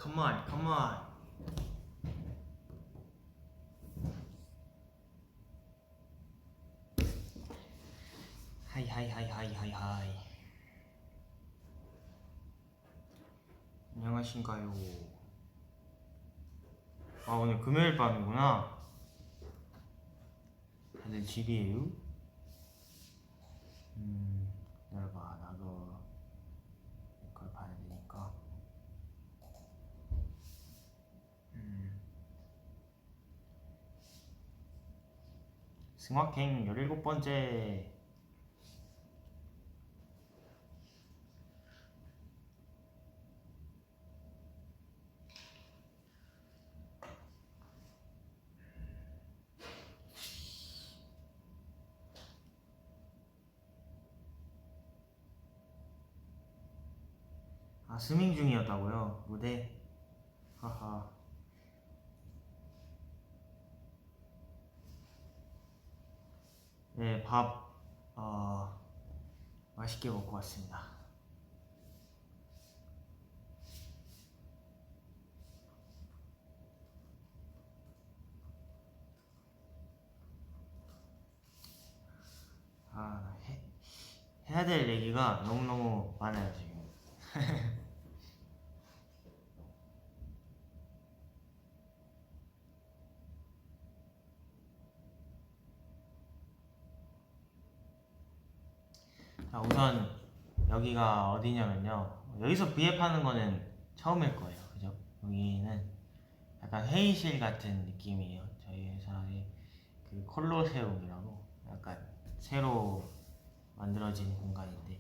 Come on, come on. 하이 하이 하이 하이 하이 하이. 안녕하신가요? 아, 오늘 금요일 밤이구나. 다들 집이에요? 기다려봐, 나도 이걸 봐야 되니까. 승화행 17번째. 아, 스밍 중이었다고요? 무대? 하하. 네, 밥 맛있게 먹고 왔습니다. 아, 해야 될 얘기가 너무너무 많아요, 지금. 자, 우선 여기가 어디냐면요, 여기서 V앱 하는 거는 처음일 거예요, 그죠? 여기는 약간 회의실 같은 느낌이에요. 저희 회사의 그 콜로세움이라고 약간 새로 만들어진 공간인데,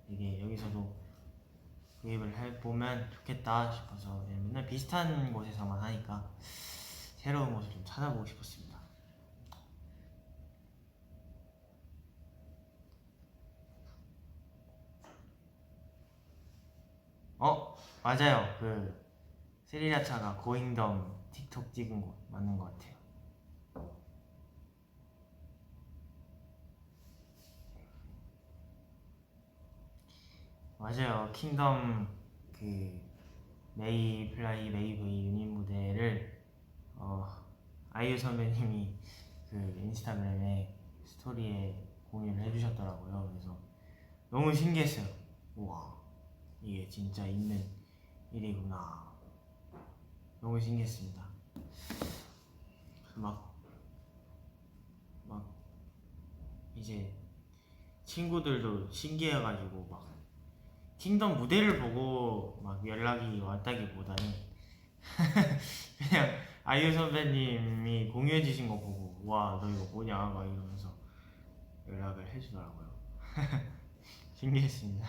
이게 여기서도 V앱을 해보면 좋겠다 싶어서 맨날 비슷한 곳에서만 하니까 새로운 곳을 좀 찾아보고 싶었습니다. 맞아요. 그 스리라차가 고잉덤 틱톡 찍은 곳 맞는 것 같아요. 맞아요. 킹덤 그 메이플라이 메이브이 유닛 무대를 아이유 선배님이 그 인스타그램에 스토리에 공유를 해주셨더라고요. 그래서 너무 신기했어요. 우와, 이게 진짜 있는 일이구나. 너무 신기했습니다. 막 이제 친구들도 신기해가지고 막 킹덤 무대를 보고 막 연락이 왔다기보다는 그냥 아이유 선배님이 공유해 주신 거 보고 와, 너 이거 뭐냐 막 이러면서 연락을 해주더라고요. 신기했습니다.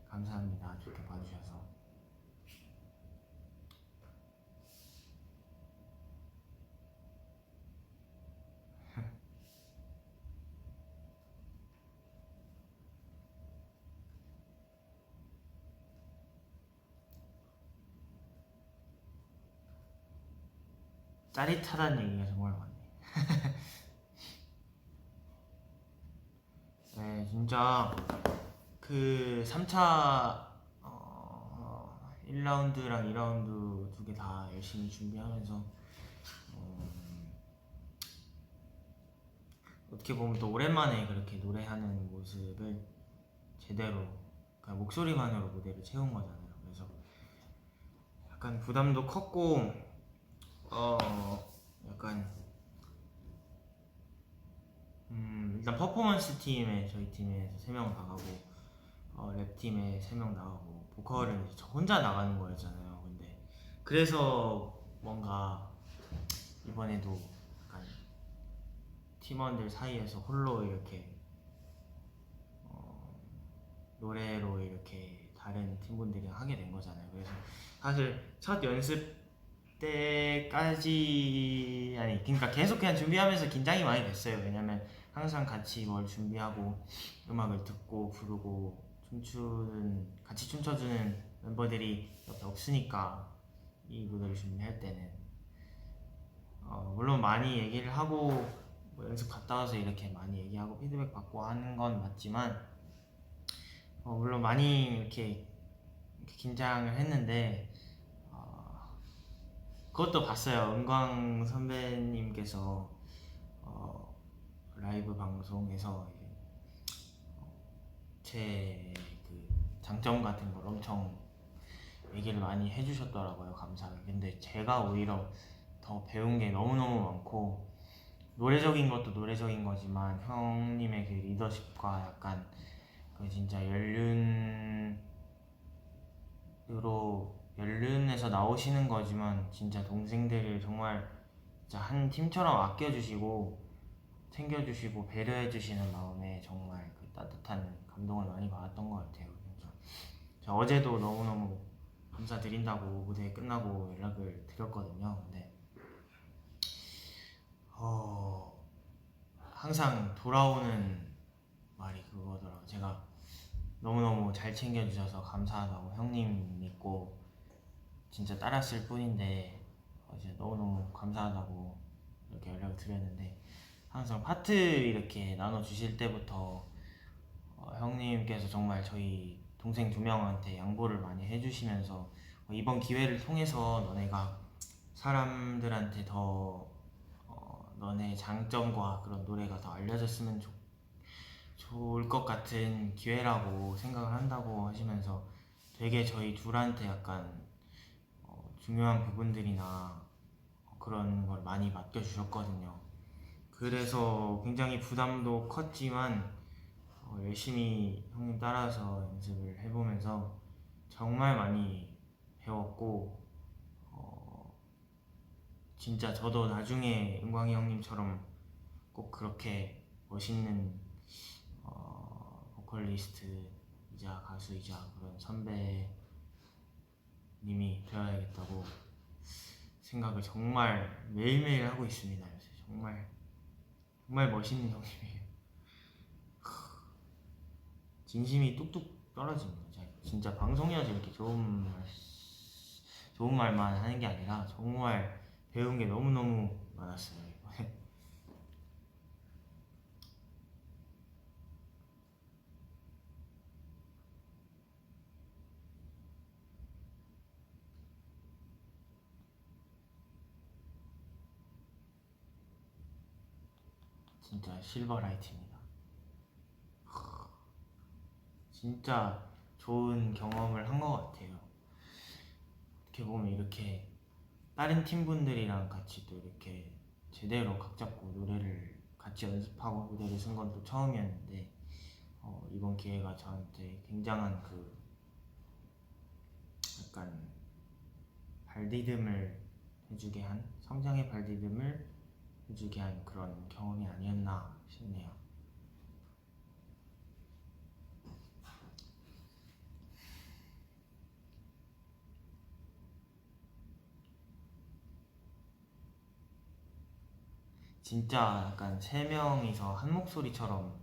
감사합니다. 좋게 봐주셔서. 짜릿하다는 얘기가 정말 많네. 네, 진짜 그 3차 1라운드랑 2라운드 두 개 다 열심히 준비하면서 어떻게 보면 또 오랜만에 그렇게 노래하는 모습을 제대로 그냥 목소리만으로 무대를 채운 거잖아요. 그래서 약간 부담도 컸고 약간 일단 퍼포먼스 팀에 저희 팀에서 3명 나가고 랩팀에 3명 나가고 보컬은 이제 저 혼자 나가는 거였잖아요. 근데 그래서 뭔가 이번에도 약간 팀원들 사이에서 홀로 이렇게 노래로 이렇게 다른 팀분들이랑 하게 된 거잖아요. 그래서 사실 첫 연습 때까지 그러니까 계속 그냥 준비하면서 긴장이 많이 됐어요. 왜냐면 항상 같이 뭘 준비하고 음악을 듣고 부르고 같이 춤춰주는 멤버들이 옆에 없으니까 이 무대를 준비할 때는 물론 많이 얘기를 하고 뭐 연습 갔다 와서 이렇게 많이 얘기하고 피드백 받고 하는 건 맞지만 물론 많이 이렇게 긴장을 했는데 그것도 봤어요. 은광 선배님께서 라이브 방송에서 이제 제 그 장점 같은 걸 엄청 얘기를 많이 해주셨더라고요. 감사하게. 근데 제가 오히려 더 배운 게 너무너무 많고, 노래적인 것도 노래적인 거지만 형님의 그 리더십과 약간 그 진짜 연륜에서 나오시는 거지만 진짜 동생들을 정말 진짜 한 팀처럼 아껴주시고 챙겨주시고 배려해주시는 마음에 정말 그 따뜻한 감동을 많이 받았던 것 같아요. 그래서 제가 어제도 너무너무 감사드린다고 무대 끝나고 연락을 드렸거든요. 근데 항상 돌아오는 말이 그거더라고요. 제가 너무너무 잘 챙겨주셔서 감사하다고, 형님 믿고 진짜 따랐을 뿐인데 이제 너무너무 감사하다고 이렇게 연락을 드렸는데, 항상 파트 이렇게 나눠주실 때부터 형님께서 정말 저희 동생 두 명한테 양보를 많이 해주시면서 이번 기회를 통해서 너네가 사람들한테 더 너네 장점과 그런 노래가 더 알려졌으면 좋을 것 같은 기회라고 생각을 한다고 하시면서 되게 저희 둘한테 약간 중요한 부분들이나 그런 걸 많이 맡겨주셨거든요. 그래서 굉장히 부담도 컸지만 열심히 형님 따라서 연습을 해보면서 정말 많이 배웠고, 진짜 저도 나중에 은광이 형님처럼 꼭 그렇게 멋있는 보컬리스트이자 가수이자 그런 선배님이 되어야겠다고 생각을 정말 매일매일 하고 있습니다. 요새 정말 정말 멋있는 형님이에요. 진심이 뚝뚝 떨어집니다. 진짜 방송이어서 이렇게 좋은 말만 하는 게 아니라 정말 배운 게 너무너무 많았어요, 이번에. 진짜 실버라이트입니다. 진짜 좋은 경험을 한 것 같아요. 어떻게 보면 이렇게 다른 팀분들이랑 같이 또 이렇게 제대로 각 잡고 노래를 같이 연습하고 무대를 쓴 건 또 처음이었는데, 이번 기회가 저한테 굉장한 그 약간 발디듬을 해주게 한, 성장의 발디듬을 해주게 한 그런 경험이 아니었나 싶네요. 진짜 약간 세 명이서 한 목소리처럼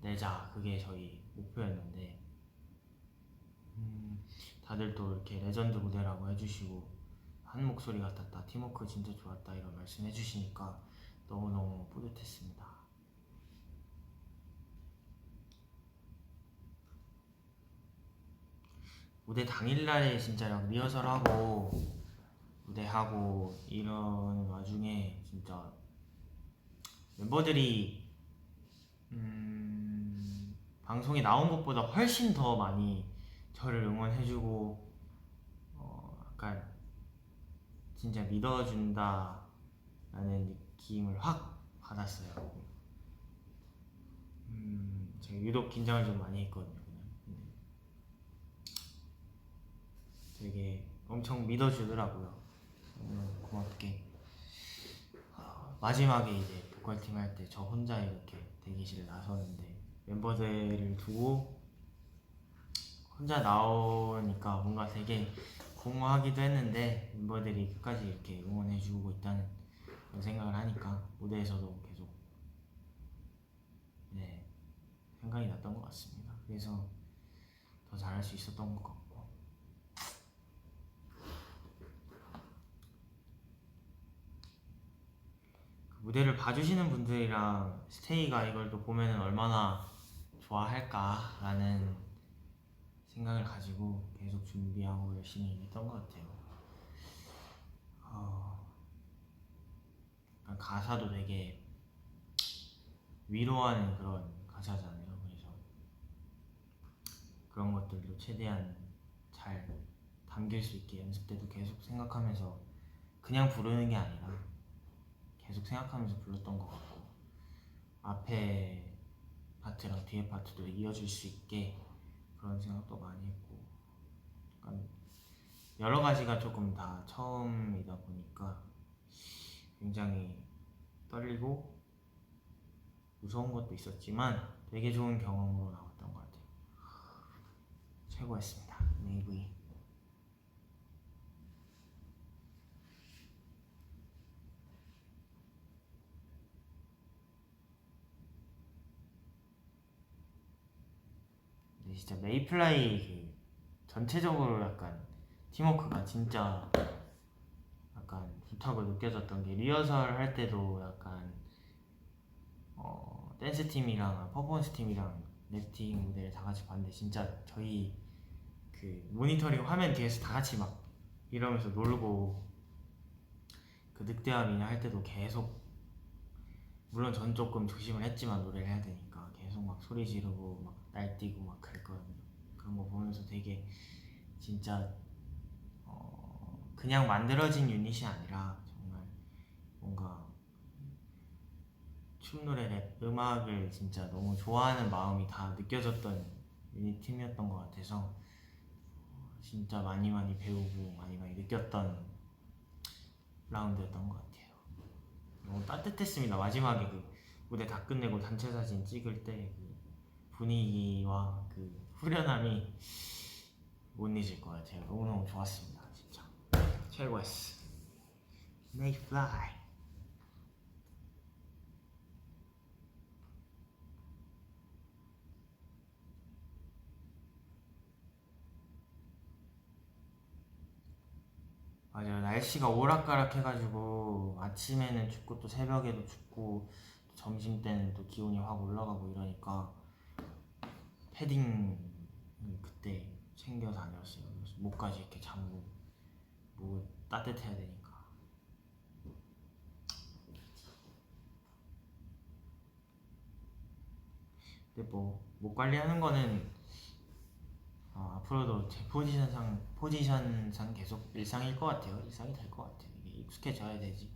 내자, 그게 저희 목표였는데, 다들 또 이렇게 레전드 무대라고 해주시고 한 목소리 같았다, 팀워크 진짜 좋았다 이런 말씀 해주시니까 너무너무 뿌듯했습니다. 무대 당일날에 진짜 리허설하고 무대하고 이런 와중에 진짜 멤버들이 방송에 나온 것보다 훨씬 더 많이 저를 응원해주고 약간 진짜 믿어준다 라는 느낌을 확 받았어요. 제가 유독 긴장을 좀 많이 했거든요. 근데 되게 엄청 믿어주더라고요. 고맙게. 마지막에 이제 보컬팀 할 때 저 혼자 이렇게 대기실에 나서는데 멤버들을 두고 혼자 나오니까 뭔가 되게 공허하기도 했는데, 멤버들이 끝까지 이렇게 응원해주고 있다는 그런 생각을 하니까 무대에서도 계속 생각이 났던 것 같습니다. 그래서 더 잘할 수 있었던 것 같고, 그 무대를 봐주시는 분들이랑 스테이가 이걸 또 보면은 얼마나 좋아할까라는 생각을 가지고 계속 준비하고 열심히 했던 것 같아요. 가사도 되게 위로하는 그런 가사잖아요. 그래서 그런 것들도 최대한 잘 담길 수 있게 연습 때도 계속 생각하면서 그냥 부르는 게 아니라 계속 생각하면서 불렀던 것 같고, 앞에 파트랑 뒤에 파트도 이어질 수 있게 그런 생각도 많이 했고, 약간 여러 가지가 조금 다 처음이다 보니까 굉장히 떨리고 무서운 것도 있었지만 되게 좋은 경험으로 나왔던 것 같아요. 최고였습니다. 네이브이. 근데 진짜 메이플라이 전체적으로 약간 팀워크가 진짜 약간 좋다고 느껴졌던 게, 리허설 할 때도 약간 댄스 팀이랑 퍼포먼스 팀이랑 랩팀 무대를 다 같이 봤는데 진짜 저희 그 모니터링 화면 뒤에서 다 같이 막 이러면서 놀고, 그 늑대와 미나 할 때도 계속, 물론 전 조금 조심을 했지만 노래를 해야 되니까 계속 막 소리 지르고 막 날뛰고 막 그랬거든요. 그런 거 보면서 되게 진짜 그냥 만들어진 유닛이 아니라 정말 뭔가 춤, 노래, 랩, 음악을 진짜 너무 좋아하는 마음이 다 느껴졌던 유닛 팀이었던 것 같아서 진짜 많이 배우고 많이 느꼈던 라운드였던 것 같아요. 너무 따뜻했습니다. 마지막에 그 무대 다 끝내고 단체 사진 찍을 때 그 분위기와 그 후련함이 못 잊을 것 같아요. 너무너무 좋았습니다. 진짜 최고였어. Mayfly. 맞아요. 날씨가 오락가락 해가지고 아침에는 춥고 또 새벽에도 춥고 또 점심 때는 또 기온이 확 올라가고 이러니까 패딩을 그때 챙겨 다녔어요. 그래서 목까지 이렇게 잠고, 목 따뜻해야 되니까. 근데 뭐 목 관리하는 거는 앞으로도 제 포지션상 계속 일상일 것 같아요. 일상이 될 것 같아요. 이게 익숙해져야 되지.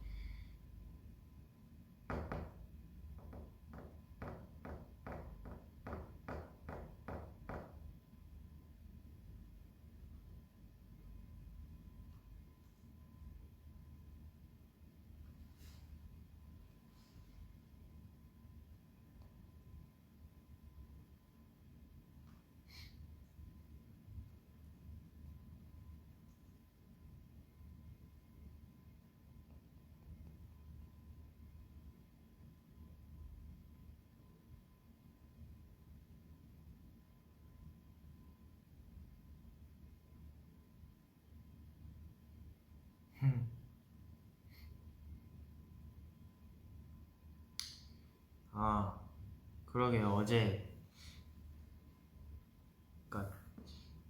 아, 그러게요. 어제 그러니까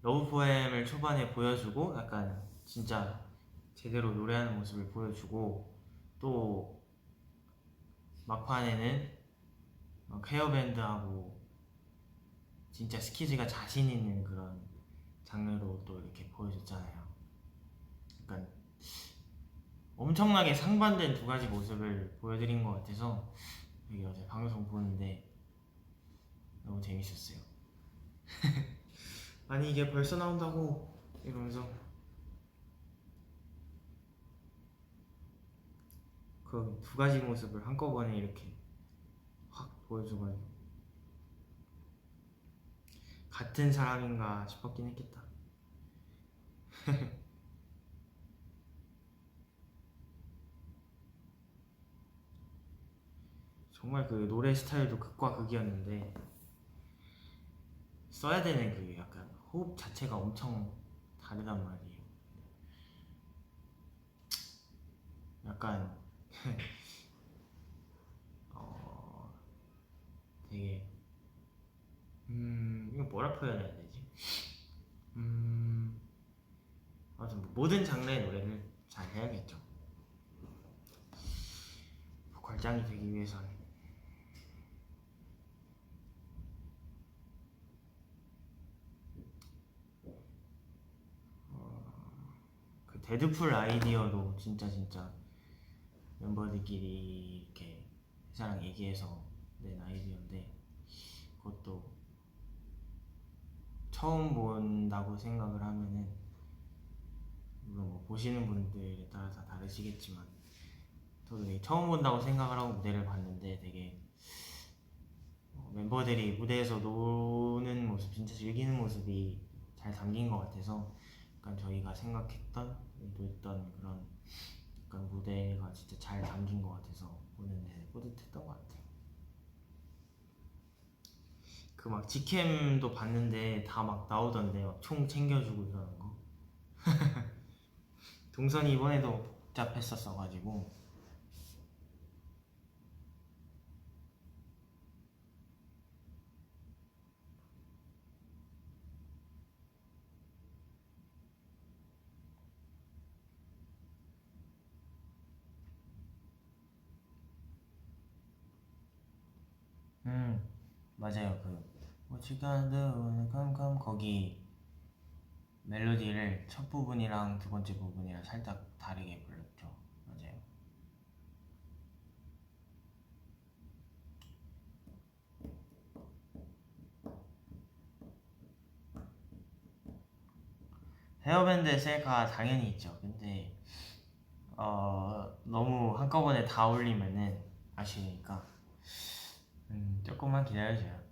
러브 포엠을 초반에 보여주고 약간 진짜 제대로 노래하는 모습을 보여주고, 또 막판에는 헤어밴드하고 진짜 스키즈가 자신 있는 그런 장르로 또 이렇게 보여줬잖아요. 약간 엄청나게 상반된 두 가지 모습을 보여드린 것 같아서 되게 어제 방송 보는데 너무 재밌었어요. 아니 이게 벌써 나온다고 이러면서 그 두 가지 모습을 한꺼번에 이렇게 확 보여줘가지고 같은 사람인가 싶었긴 했겠다. 정말 그 노래 스타일도 극과 극이었는데 써야 되는 그 약간 호흡 자체가 엄청 다르단 말이에요. 약간 되게 이거 뭐라 표현해야 되지? 아무튼 뭐 모든 장르의 노래를 잘 해야겠죠. 걸장이 되기 위해선 그 데드풀 아이디어도 진짜 멤버들끼리 이렇게 회사랑 얘기해서 낸 아이디어인데 그것도 처음 본다고 생각을 하면은 물론 뭐 보시는 분들에 따라 다 다르시겠지만 저도 되게 처음 본다고 생각을 하고 무대를 봤는데 되게 멤버들이 무대에서 노는 모습, 진짜 즐기는 모습이 잘 담긴 것 같아서 약간 저희가 생각했던, 의도했던 그런 약간 무대가 진짜 잘 담긴 것 같아서 보는데 뿌듯했던 것 같아요. 그 막 직캠도 봤는데 다 막 나오던데 막 총 챙겨주고 이러는 거. 동선이 이번에도 복잡했었어가지고 맞아요. 그 What you gonna do when you come come 거기 멜로디를 첫 부분이랑 두 번째 부분이랑 살짝 다르게 불렀죠. 맞아요. 헤어밴드 셀카 당연히 있죠. 근데 너무 한꺼번에 다 올리면은 아쉬우니까 조금만 기다려줘요.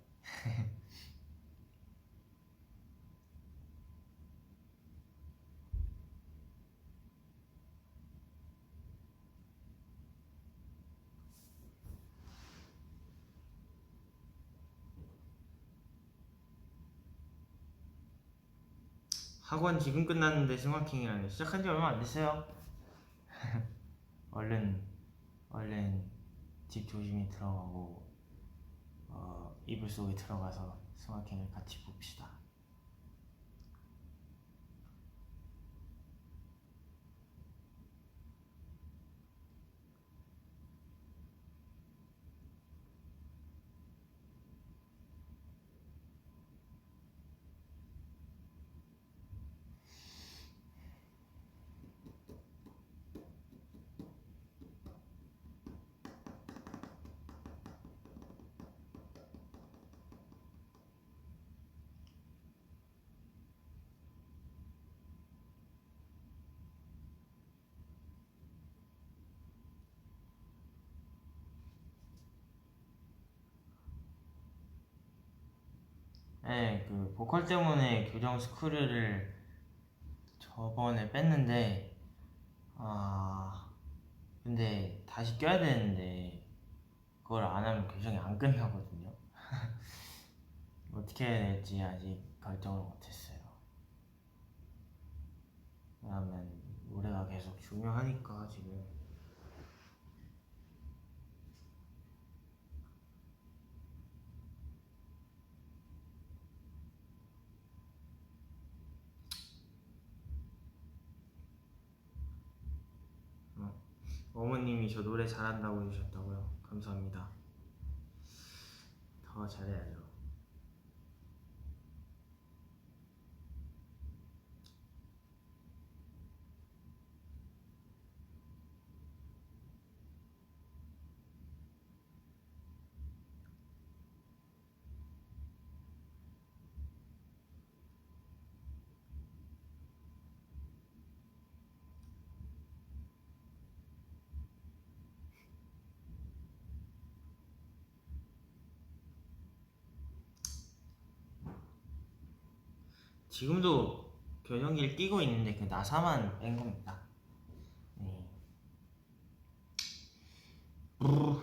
학원 지금 끝났는데 스마킹이라니 시작한 지 얼마 안 됐어요. 얼른 집 조심히 들어가고 이불 속에 들어가서 스마킹을 같이 봅시다. 네, 그 보컬 때문에 교정 스크류를 저번에 뺐는데 근데 다시 껴야 되는데 그걸 안 하면 교정이 안 끝나거든요. 어떻게 해야 될지 아직 결정을 못했어요. 왜냐면 노래가 계속 중요하니까 지금. 어머님이 저 노래 잘한다고 해주셨다고요? 감사합니다. 더 잘해야죠. 지금도 변형기를 끼고 있는데 그 나사만 뺀 겁니다. 네. 그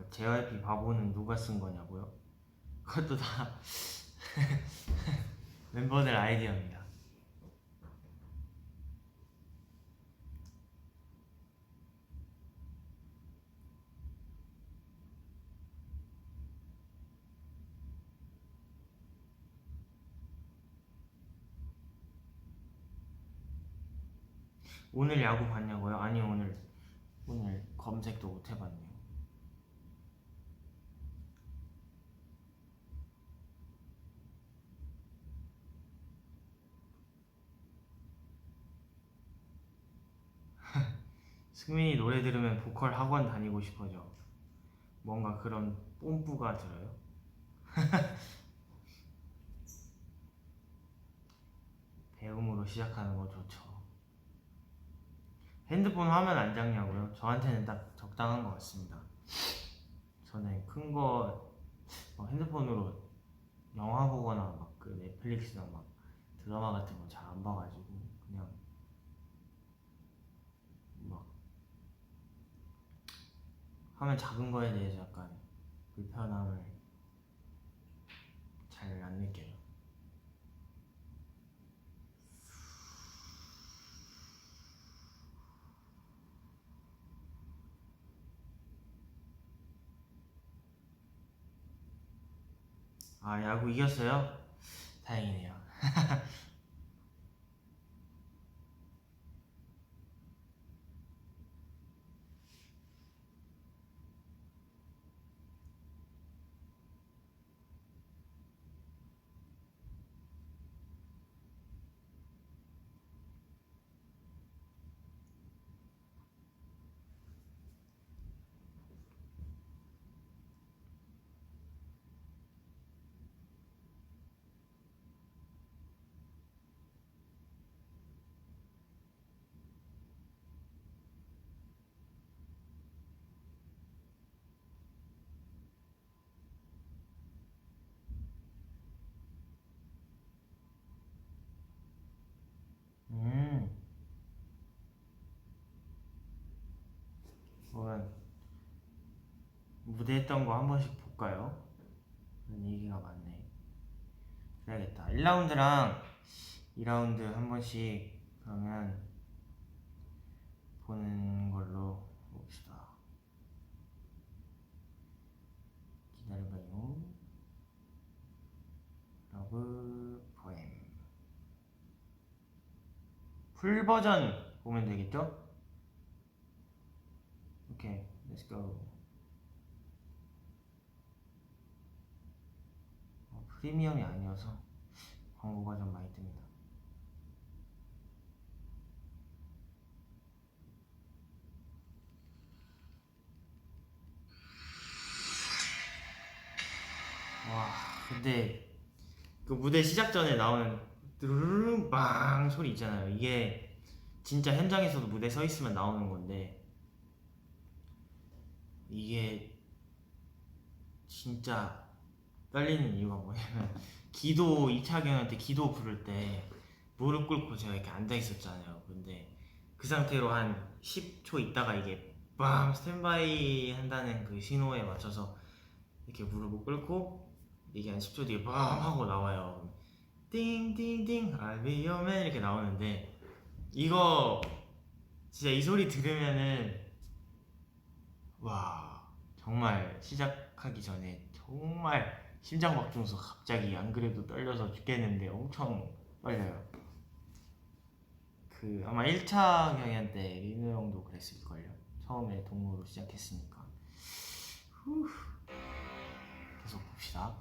JYP 바보는 누가 쓴 거냐고요? 그것도 다 멤버들 아이디어입니다. 오늘 야구 봤냐고요? 아니요, 오늘 검색도 못 해봤네요. 승민이 노래 들으면 보컬 학원 다니고 싶어져. 뭔가 그런 뽐뿌가 들어요. 배움으로 시작하는 거 좋죠. 핸드폰 화면 안 작냐고요? 저한테는 딱 적당한 것 같습니다. 저는 큰 거 핸드폰으로 영화 보거나 막 그 넷플릭스나 막 드라마 같은 거 잘 안 봐가지고 그냥 막 화면 작은 거에 대해서 약간 불편함을 잘 안 느껴요. 아, 야구 이겼어요? 다행이네요. 음, 그러면 무대 했던 거 한 번씩 볼까요? 그런 얘기가 많네. 그래야겠다. 1라운드랑 2라운드 한 번씩 그러면 보는 걸로 봅시다. 기다려봐요. 러브 포엠 풀 버전 보면 되겠죠? 오케이, let's go. 프리미엄이 아니어서 광고가 좀 많이 뜹니다. 와, 근데 그 무대 시작 전에 나오는 드르르릉 빵 소리 있잖아요. 이게 진짜 현장에서도 무대 서 있으면 나오는 건데 이게 진짜 떨리는 이유가 뭐냐면 기도 이차경한테 기도 부를 때 무릎 꿇고 제가 이렇게 앉아 있었잖아요. 근데 그 상태로 한 10초 있다가 이게 빵 스탠바이 한다는 그 신호에 맞춰서 이렇게 무릎을 꿇고 이게 한 10초 뒤에 빵 하고 나와요. 띵띵띵 I'll be your man 이렇게 나오는데 이거 진짜 이 소리 들으면은 와 정말 시작하기 전에 정말 심장박동소 갑자기 안 그래도 떨려서 죽겠는데 엄청 떨려요. 그 아마 1차 경연 때 리노 형도 그랬을걸요. 처음에 동무로 시작했으니까. 후. 계속 봅시다.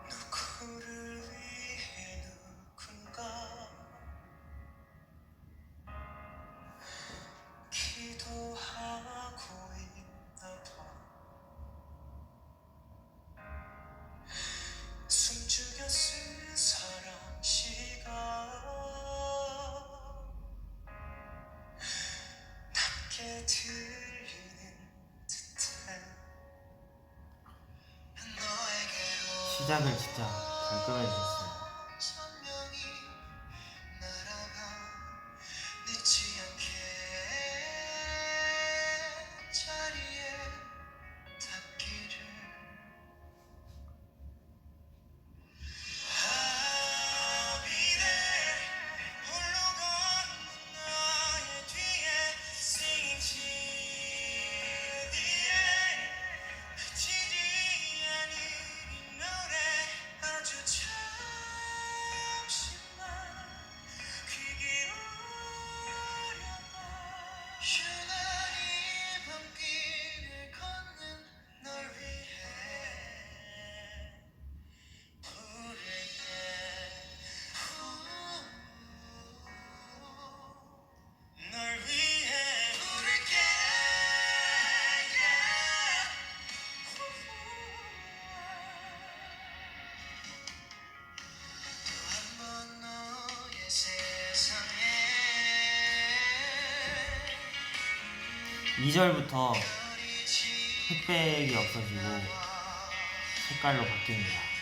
누구를 위해 누군가 기도하고 있나 봐. 숨죽여 쓴 사랑 시간 낮게 들리는 듯해. 시작을 진짜 잘 끌어주셨어요. 2절부터 흑백이 없어지고 색깔로 바뀝니다.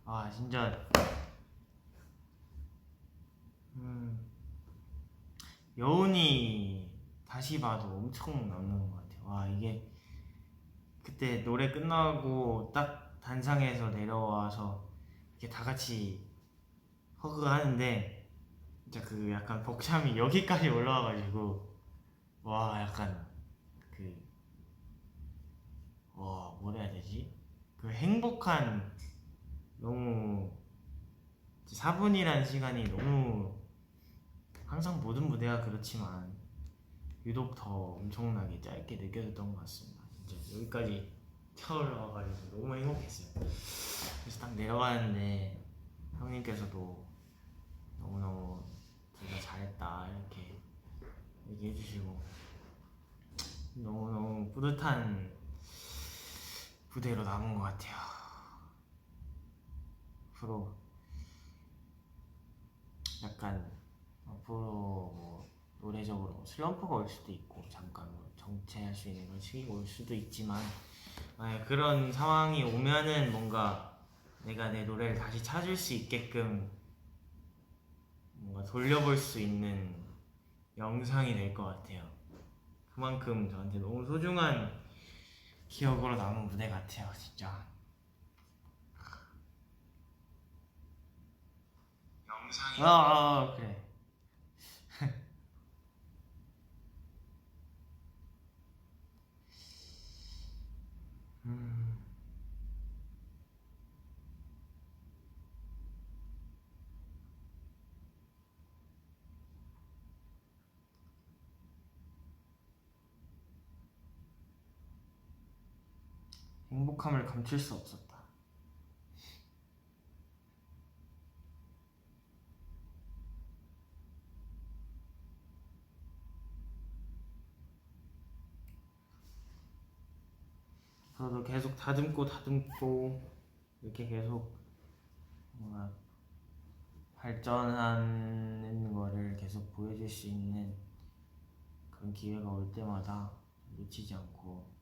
와, 진짜 여운이 다시 봐도 엄청 남는 것 같아요. 와, 이게 그때 노래 끝나고 딱 단상에서 내려와서 이렇게 다 같이 허그 하는데 진짜 그 약간 벅참이 여기까지 올라와가지고 와, 약간 그 뭐라 해야 되지? 그 행복한, 너무 4분이라는 시간이 너무, 항상 모든 무대가 그렇지만 유독 더 엄청나게 짧게 느껴졌던 것 같습니다. 진짜 여기까지 차 올라와가지고 너무 행복했어요. 그래서 딱 내려가는데 형님께서도 너무너무 둘 다 잘했다 이렇게 얘기해 주시고 너무너무 뿌듯한 무대로 남은 것 같아요. 앞으로 약간 뭐 노래적으로 슬럼프가 올 수도 있고 잠깐 뭐 정체할 수 있는 그런 시기가 올 수도 있지만 그런 상황이 오면은 뭔가 내가 내 노래를 다시 찾을 수 있게끔 뭔가 돌려볼 수 있는 영상이 될 것 같아요. 그만큼 저한테 너무 소중한 기억으로 남은 무대 같아요, 진짜. 영상이 그래. 행복함을 감출 수 없었다. 저도 계속 다듬고 이렇게 계속 뭔가 발전하는 거를 계속 보여줄 수 있는 그런 기회가 올 때마다 놓치지 않고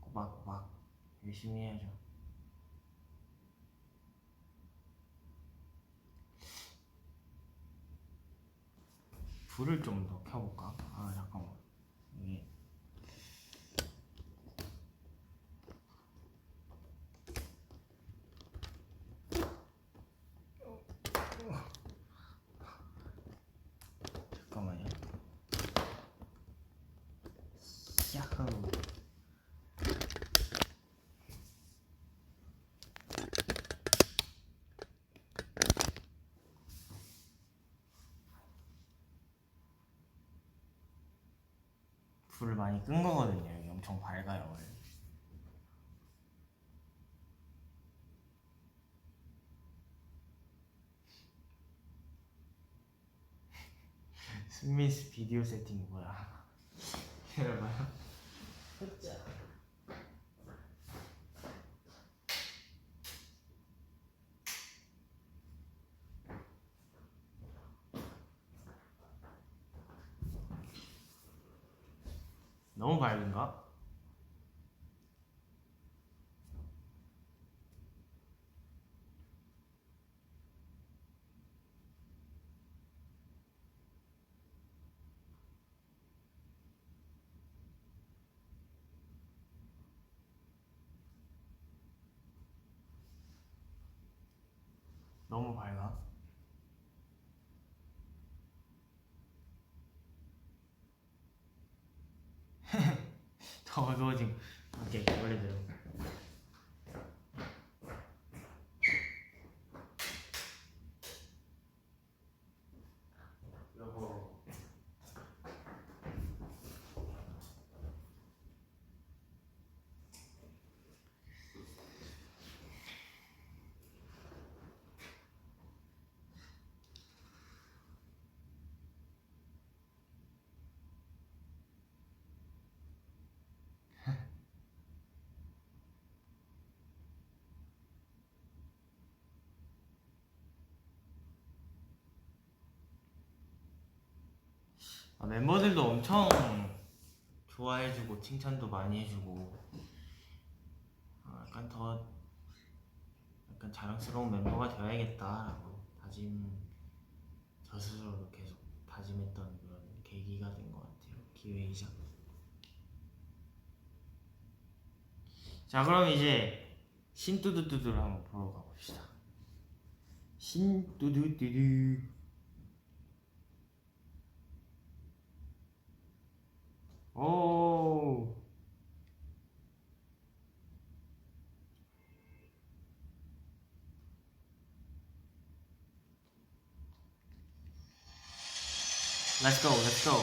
꼬박꼬박 열심히 해야죠. 불을 좀 더 켜볼까? 아 잠깐만 이게 잠깐만요. 야호. 불을 많이 끈 거거든요. 여기 엄청 밝아요 원래. 스미스 비디오 세팅 뭐야? 여러분. 너무 밝은가? 너무 밝아? 더 어두워진. 오케이 원래대로. 여보. 멤버들도 엄청 좋아해주고 칭찬도 많이 해주고 약간 더 약간 자랑스러운 멤버가 되어야겠다라고 저 스스로도 계속 다짐했던 그런 계기가 된 것 같아요. 기회이자. 자 그럼 이제 신뚜두뚜두를 한번 보러 가봅시다. 신뚜두뚜두. 오. Let's go, let's go.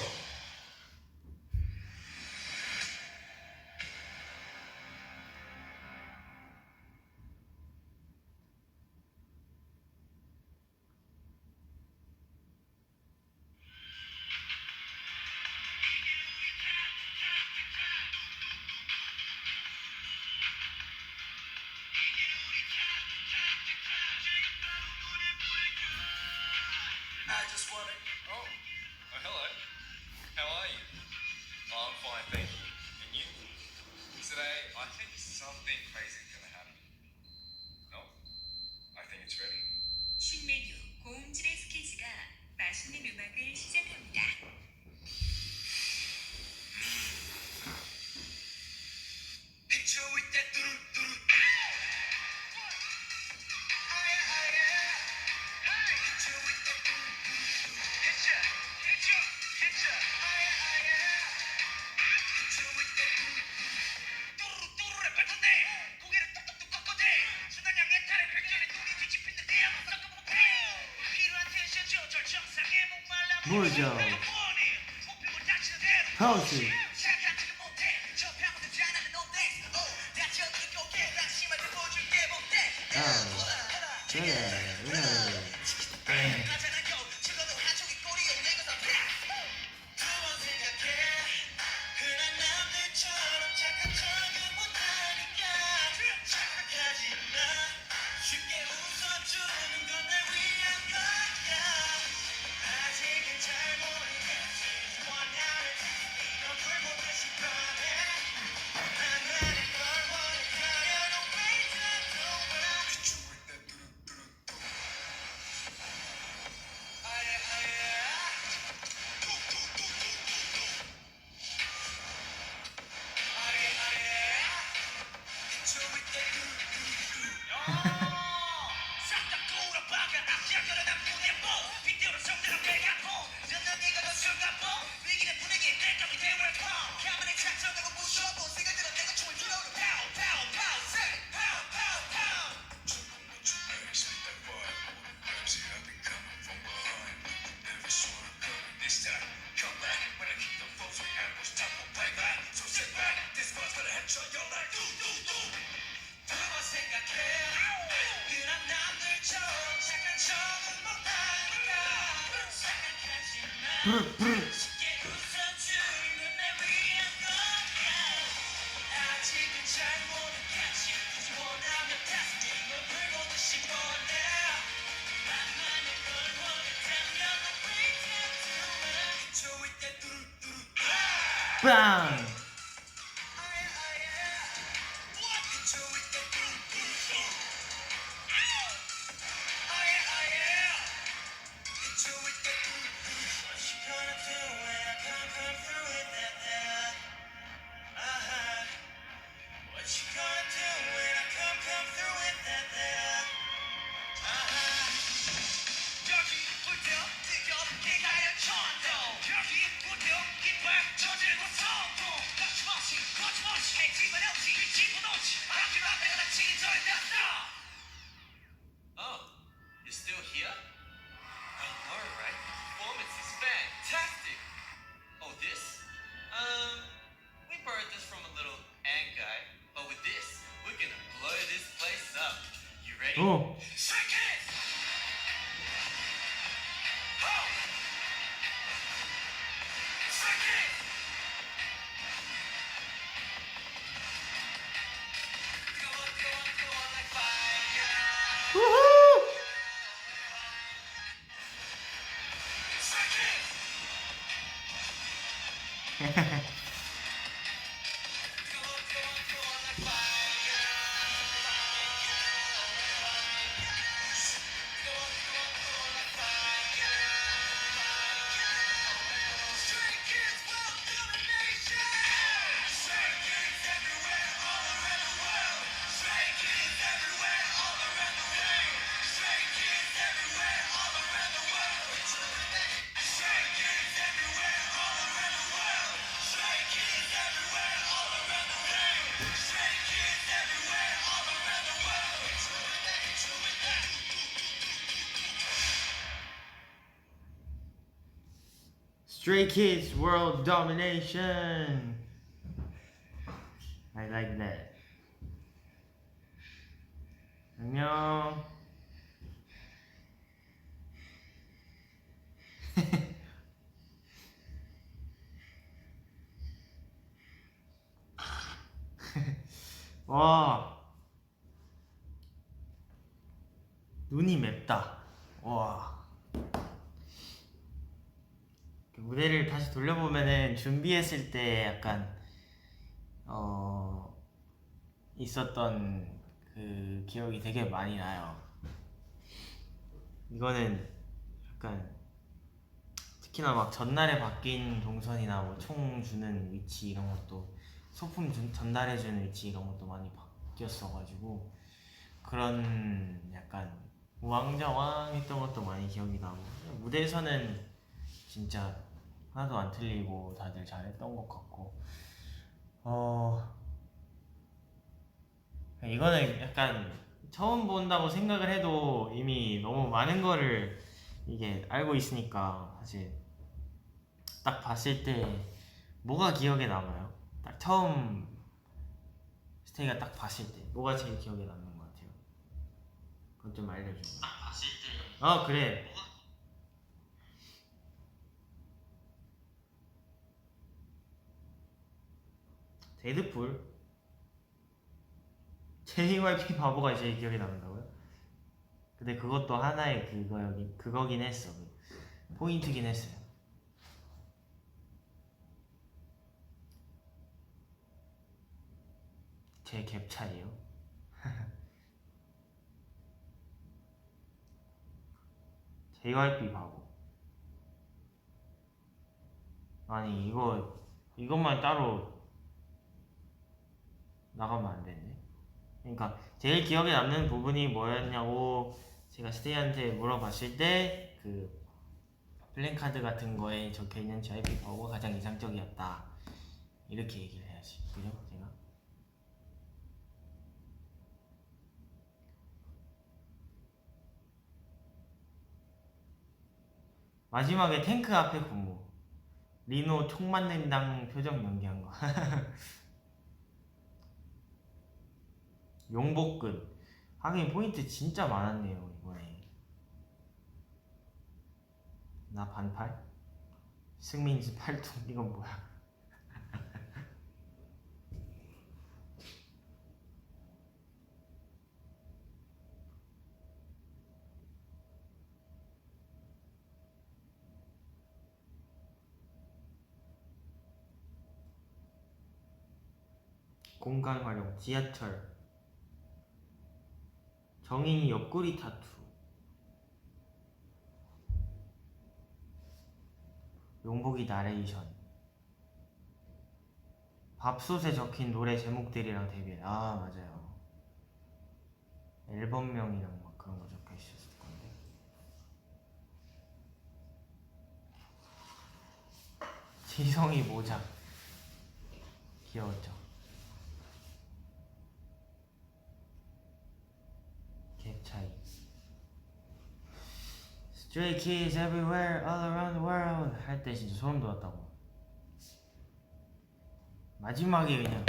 신메뉴 고음질의 스케치가 맛있는 음악을 시작합니다. 뭐죠? 하우스. 빵! Oh, you're still here? I know, right? Performance is fantastic. Oh, this? We borrowed this from a little ant guy, but with this, we're gonna blow this place up. You ready? 오! Shake it! Oh! Shake it! Go on like fire. 우후! Shake it! Go on like fire. Go on like fire. Stray Kids World Domination! Stray Kids everywhere, all around the world. Stray Kids everywhere, all around the world. Stray Kids everywhere, all around the world. Stray Kids everywhere, all around the world. Stray Kids everywhere, all around the world. Stray Kids everywhere, all around the world. Stray Kids World Domination. I like that. 안녕. 와. 눈이 맵다. 와. 무대를 다시 돌려보면은 준비했을 때 약간 있었던 그 기억이 되게 많이 나요. 이거는 약간 특히나 막 전날에 바뀐 동선이나 뭐 총 주는 위치 이런 것도 소품 전달해주는 위치 이런 것도 많이 바뀌었어가지고 그런 약간 우왕좌왕했던 것도 많이 기억이 나고 무대에서는 진짜 하나도 안 틀리고 다들 잘했던 것 같고 이거는 약간 처음 본다고 생각을 해도 이미 너무 많은 거를 이게 알고 있으니까 사실 딱 봤을 때 뭐가 기억에 남아요? 딱 처음 스테이가 딱 봤을 때 뭐가 제일 기억에 남는 것 같아요? 그건 좀 알려줘. 딱 봤을 때. 그래. 데드풀? JYP 바보가 제일 기억에 남는다고요? 근데 그것도 하나의 그거긴 했어. 포인트긴 했어요. 제 갭 차이요? JYP 바보. 아니 이것만 따로 나가면 안 되네. 그러니까 제일 기억에 남는 부분이 뭐였냐고 제가 스테이한테 물어봤을 때 그 플랜카드 같은 거에 적혀있는 JYP 바보가 가장 인상적이었다 이렇게 얘기를 해야지, 그죠? 제가 마지막에 탱크 앞에 군무 리노 총 맞는당 표정 연기한 거 용복근 하긴 포인트 진짜 많았네요 이번에. 나 반팔? 승민지 팔뚝 이건 뭐야? 공간 활용 지하철 정인이 옆구리 타투 용복이 나레이션 밥솥에 적힌 노래 제목들이랑 데뷔. 아 맞아요. 앨범명이랑 막 그런 거 적혀 있었을 건데. 지성이 모자 귀여웠죠. 갭 차이. Stray kids everywhere all around the world 할 때 진짜 소름 돋았다고. 마지막에 그냥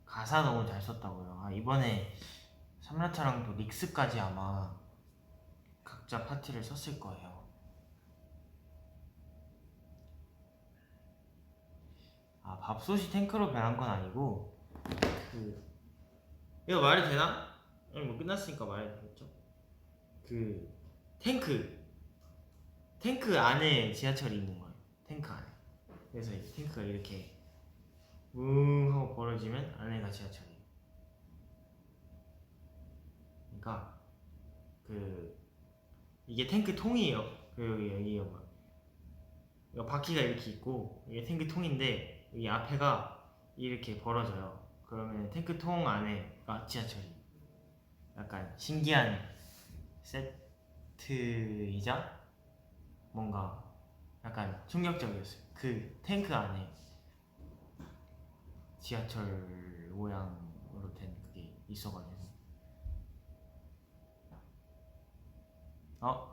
가사 너무 잘 썼다고요. 아, 이번에 삼라차랑도 닉스까지 아마 각자 파티를 썼을 거예요. 아 밥솥이 탱크로 변한 건 아니고 그 이거 말이 되나? 아니 뭐 끝났으니까 말이 되겠죠. 그 탱크 안에 지하철이 있는 거예요. 탱크 안에. 그래서 이 탱크가 이렇게 웅 하고 벌어지면 안에가 지하철이에요. 그러니까 그 이게 탱크 통이에요. 그 여기 막 이거 바퀴가 이렇게 있고 이게 탱크 통인데 이 앞에가 이렇게 벌어져요. 그러면 탱크 통 안에가 지하철이. 약간 신기한 세트이자 뭔가 약간 충격적이었어요. 그 탱크 안에 지하철 모양으로 된 그게 있어가지고.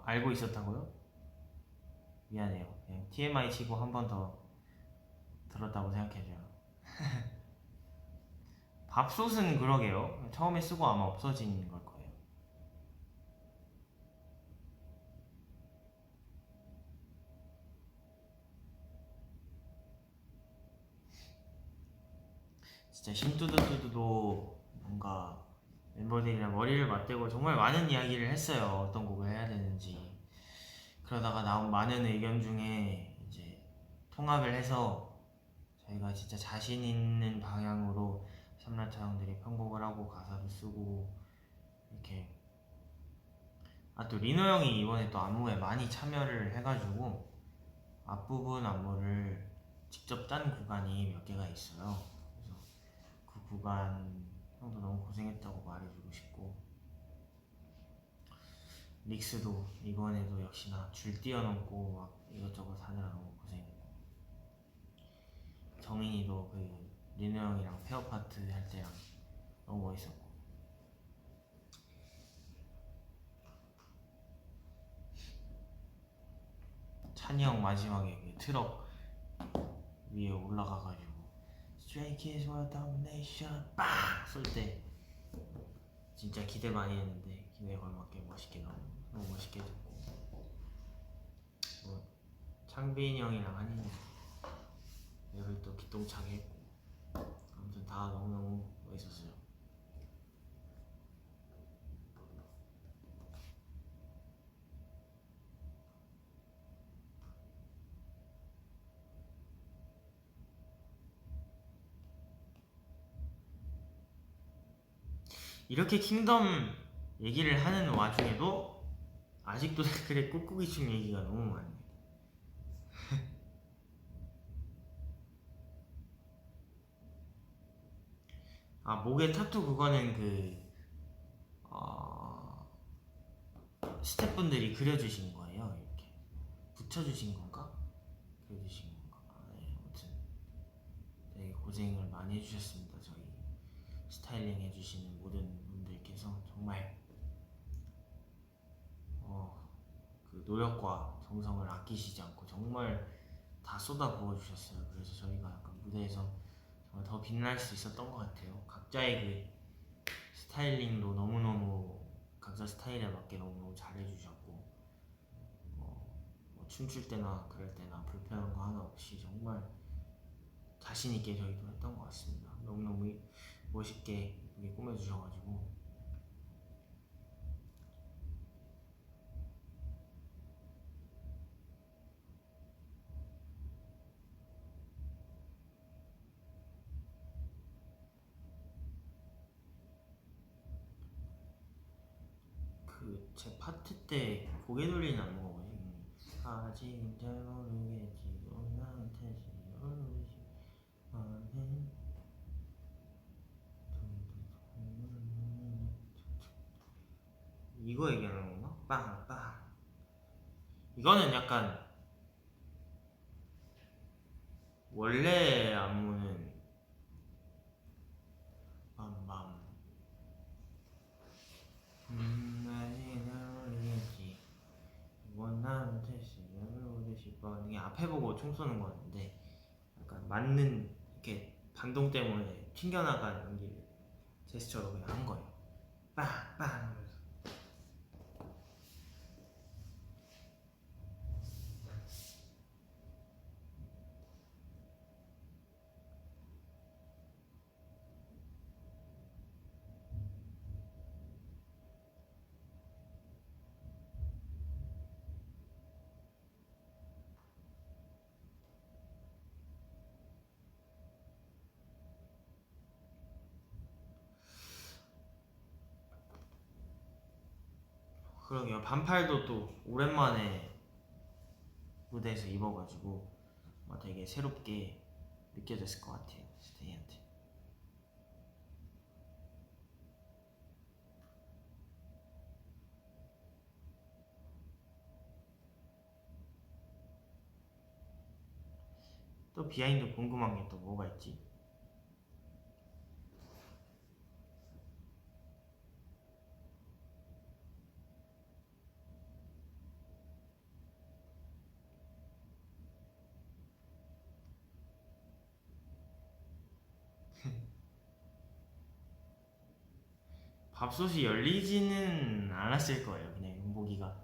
알고 있었다고요? 미안해요. 그냥 TMI 치고 한 번 더 들었다고 생각해줘요. 밥솥은 그러게요. 처음에 쓰고 아마 없어진 걸 거예요. 진짜 심뚜두뚜두도 뭔가 멤버들이랑 머리를 맞대고 정말 많은 이야기를 했어요. 어떤 곡을 해야 되는지. 그러다가 나온 많은 의견 중에 이제 통합을 해서 저희가 진짜 자신 있는 방향으로 삼라차 형들이 편곡을 하고 가사도 쓰고 이렇게. 아 또 리노 형이 이번에 또 안무에 많이 참여를 해가지고 앞부분 안무를 직접 짠 구간이 몇 개가 있어요. 그래서 그 구간 형도 너무 고생했다고 말해주고 싶고, 릭스도 이번에도 역시나 줄 뛰어넘고 막 이것저것 하느라 너무 고생했고, 정인이도 그 리노 형이랑 페어 파트 할 때랑 너무 멋있었고, 찬이 형 마지막에 그 트럭 위에 올라가가지고 Stray Kids World Domination 빵! 쏠 때 진짜 기대 많이 했는데 기대에 걸맞게 멋있게 너무 멋있게 해줬고, 뭐 창빈이 형이랑 한인이 랩을 또 기똥차게 했고, 아무튼 다 너무너무 멋있었어요. 이렇게 킹덤 얘기를 하는 와중에도 아직도 댓글에 꾹꾹이 춤 얘기가 너무 많네. 아 목에 타투 그거는 그 스태프분들이 그려주신 거예요. 이렇게 붙여주신 건가? 그려주신 건가? 네, 아무튼 되게 고생을 많이 해주셨습니다. 저희 스타일링 해주시는 모든 분들께서 정말 그 그 노력과 정성을 아끼시지 않고 정말 다 쏟아 부어 주셨어요. 그래서 저희가 약간 무대에서 정말 더 빛날 수 있었던 것 같아요. 각자의 그 스타일링도 너무너무 각자 스타일에 맞게 너무너무 잘해주셨고 뭐 춤출 때나 그럴 때나 불편한 거 하나 없이 정말 자신 있게 저희도 했던 것 같습니다. 너무너무 멋있게 이렇게 꾸며주셔가지고 그 제 파트 때 고개 돌리는 안무가 뭐지? 아직 잘 모르겠지 나한테 시원하지 않은 이거 얘기하는 건가? 빵빵 이거는 약간 원래 안무는 빰빰 아직 잘 모르겠지 원하는 시간을 오듯이 뻔 이게 앞에 보고 총 쏘는 거였는데 약간 맞는 이렇게 반동 때문에 튕겨나간 연기를 제스처로 그냥 한 거예요. 빵빵 하면서. 그러게요. 반팔도 또 오랜만에 무대에서 입어가지고 되게 새롭게 느껴졌을 것 같아요. 스테이한테. 또 비하인드 궁금한 게 또 뭐가 있지? 밥솥이 열리지는 않았을 거예요. 그냥 용복이가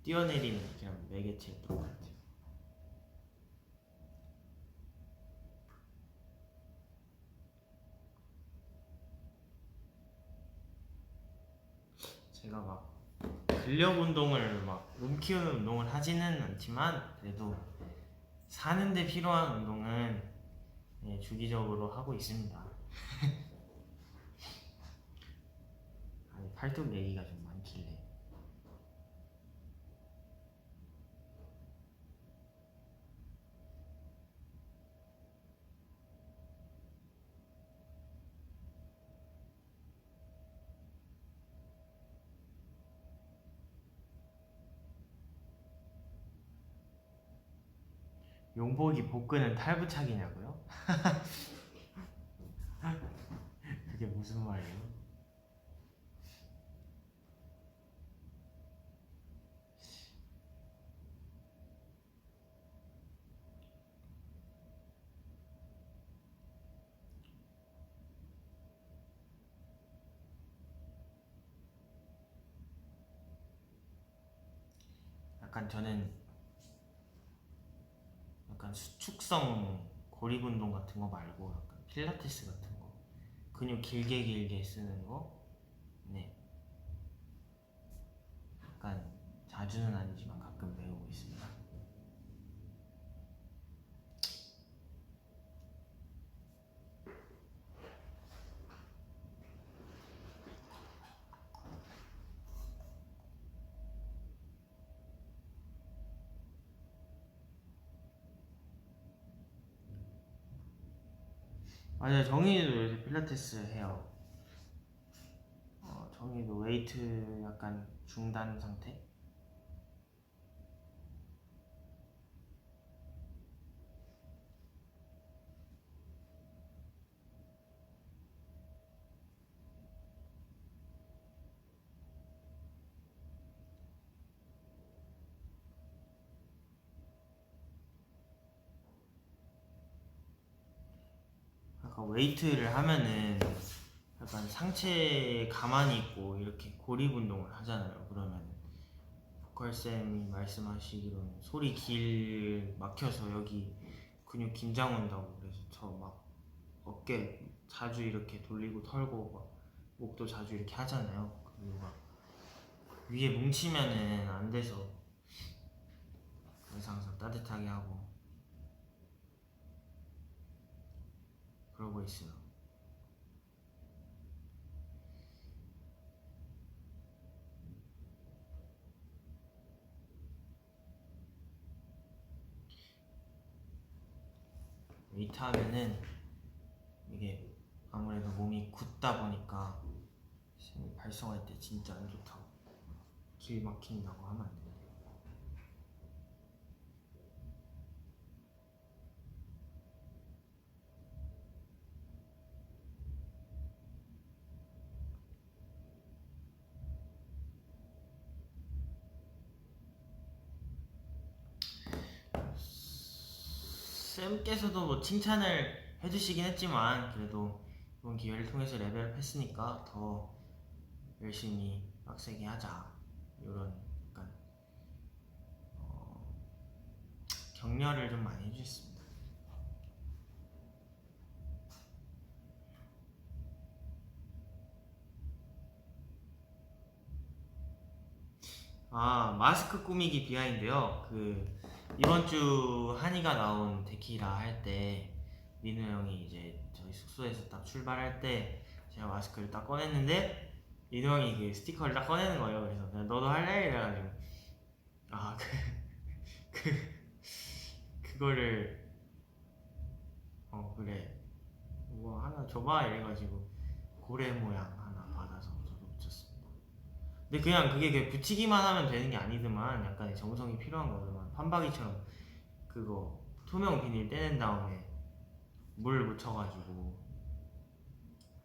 뛰어내리는 그냥 매개체였던 것 같아요. 제가 막 근력 운동을 막 몸 키우는 운동을 하지는 않지만 그래도 사는데 필요한 운동은 주기적으로 하고 있습니다. 아니, 팔뚝 얘기가 좀 많길래. 용복이 복근은 탈부착이냐고요? 그게 무슨 말이에요? 약간 저는 약간 수축성 고립 운동 같은 거 말고 약간 필라테스 같은 거 근육 길게 길게 쓰는 거 네. 약간 자주는 아니지만 가끔 배우고 있습니다. 맞아요. 정인이도 요새 필라테스 해요. 정인이도 웨이트 약간 중단 상태? 약간 웨이트를 하면은 약간 상체에 가만히 있고 이렇게 고립 운동을 하잖아요. 그러면 보컬쌤이 말씀하시기로는 소리 길 막혀서 여기 근육 긴장 온다고. 그래서 저 막 어깨 자주 이렇게 돌리고 털고 막 목도 자주 이렇게 하잖아요. 그리고 막 위에 뭉치면은 안 돼서 그래서 항상 따뜻하게 하고 그러고 있어요. 웨이트 하면은 이게 아무래도 몸이 굳다 보니까 힘이 발성할 때 진짜 안 좋다고. 길 막힌다고 하면 안 된대요. 쌤께서도 뭐 칭찬을 해주시긴 했지만 그래도 이번 기회를 통해서 레벨업 했으니까 더 열심히 빡세게 하자 이런 약간 격려를 좀 많이 해주셨습니다. 아, 마스크 꾸미기 비하인데요. 이번 주 한이가 나온 데키라 할 때 민우 형이 이제 저희 숙소에서 딱 출발할 때 제가 마스크를 딱 꺼냈는데 민우 형이 그 스티커를 딱 꺼내는 거예요. 그래서 그냥 너도 할래? 이래가지고 아 그거를 그래 뭐 하나 줘봐 이래가지고 고래 모양 하나 받아서 저도 붙였습니다. 근데 그냥 그게 붙이기만 하면 되는 게 아니더만 약간의 정성이 필요한 거더만. 판박이처럼 그거 투명 비닐 떼낸 다음에 물 묻혀가지고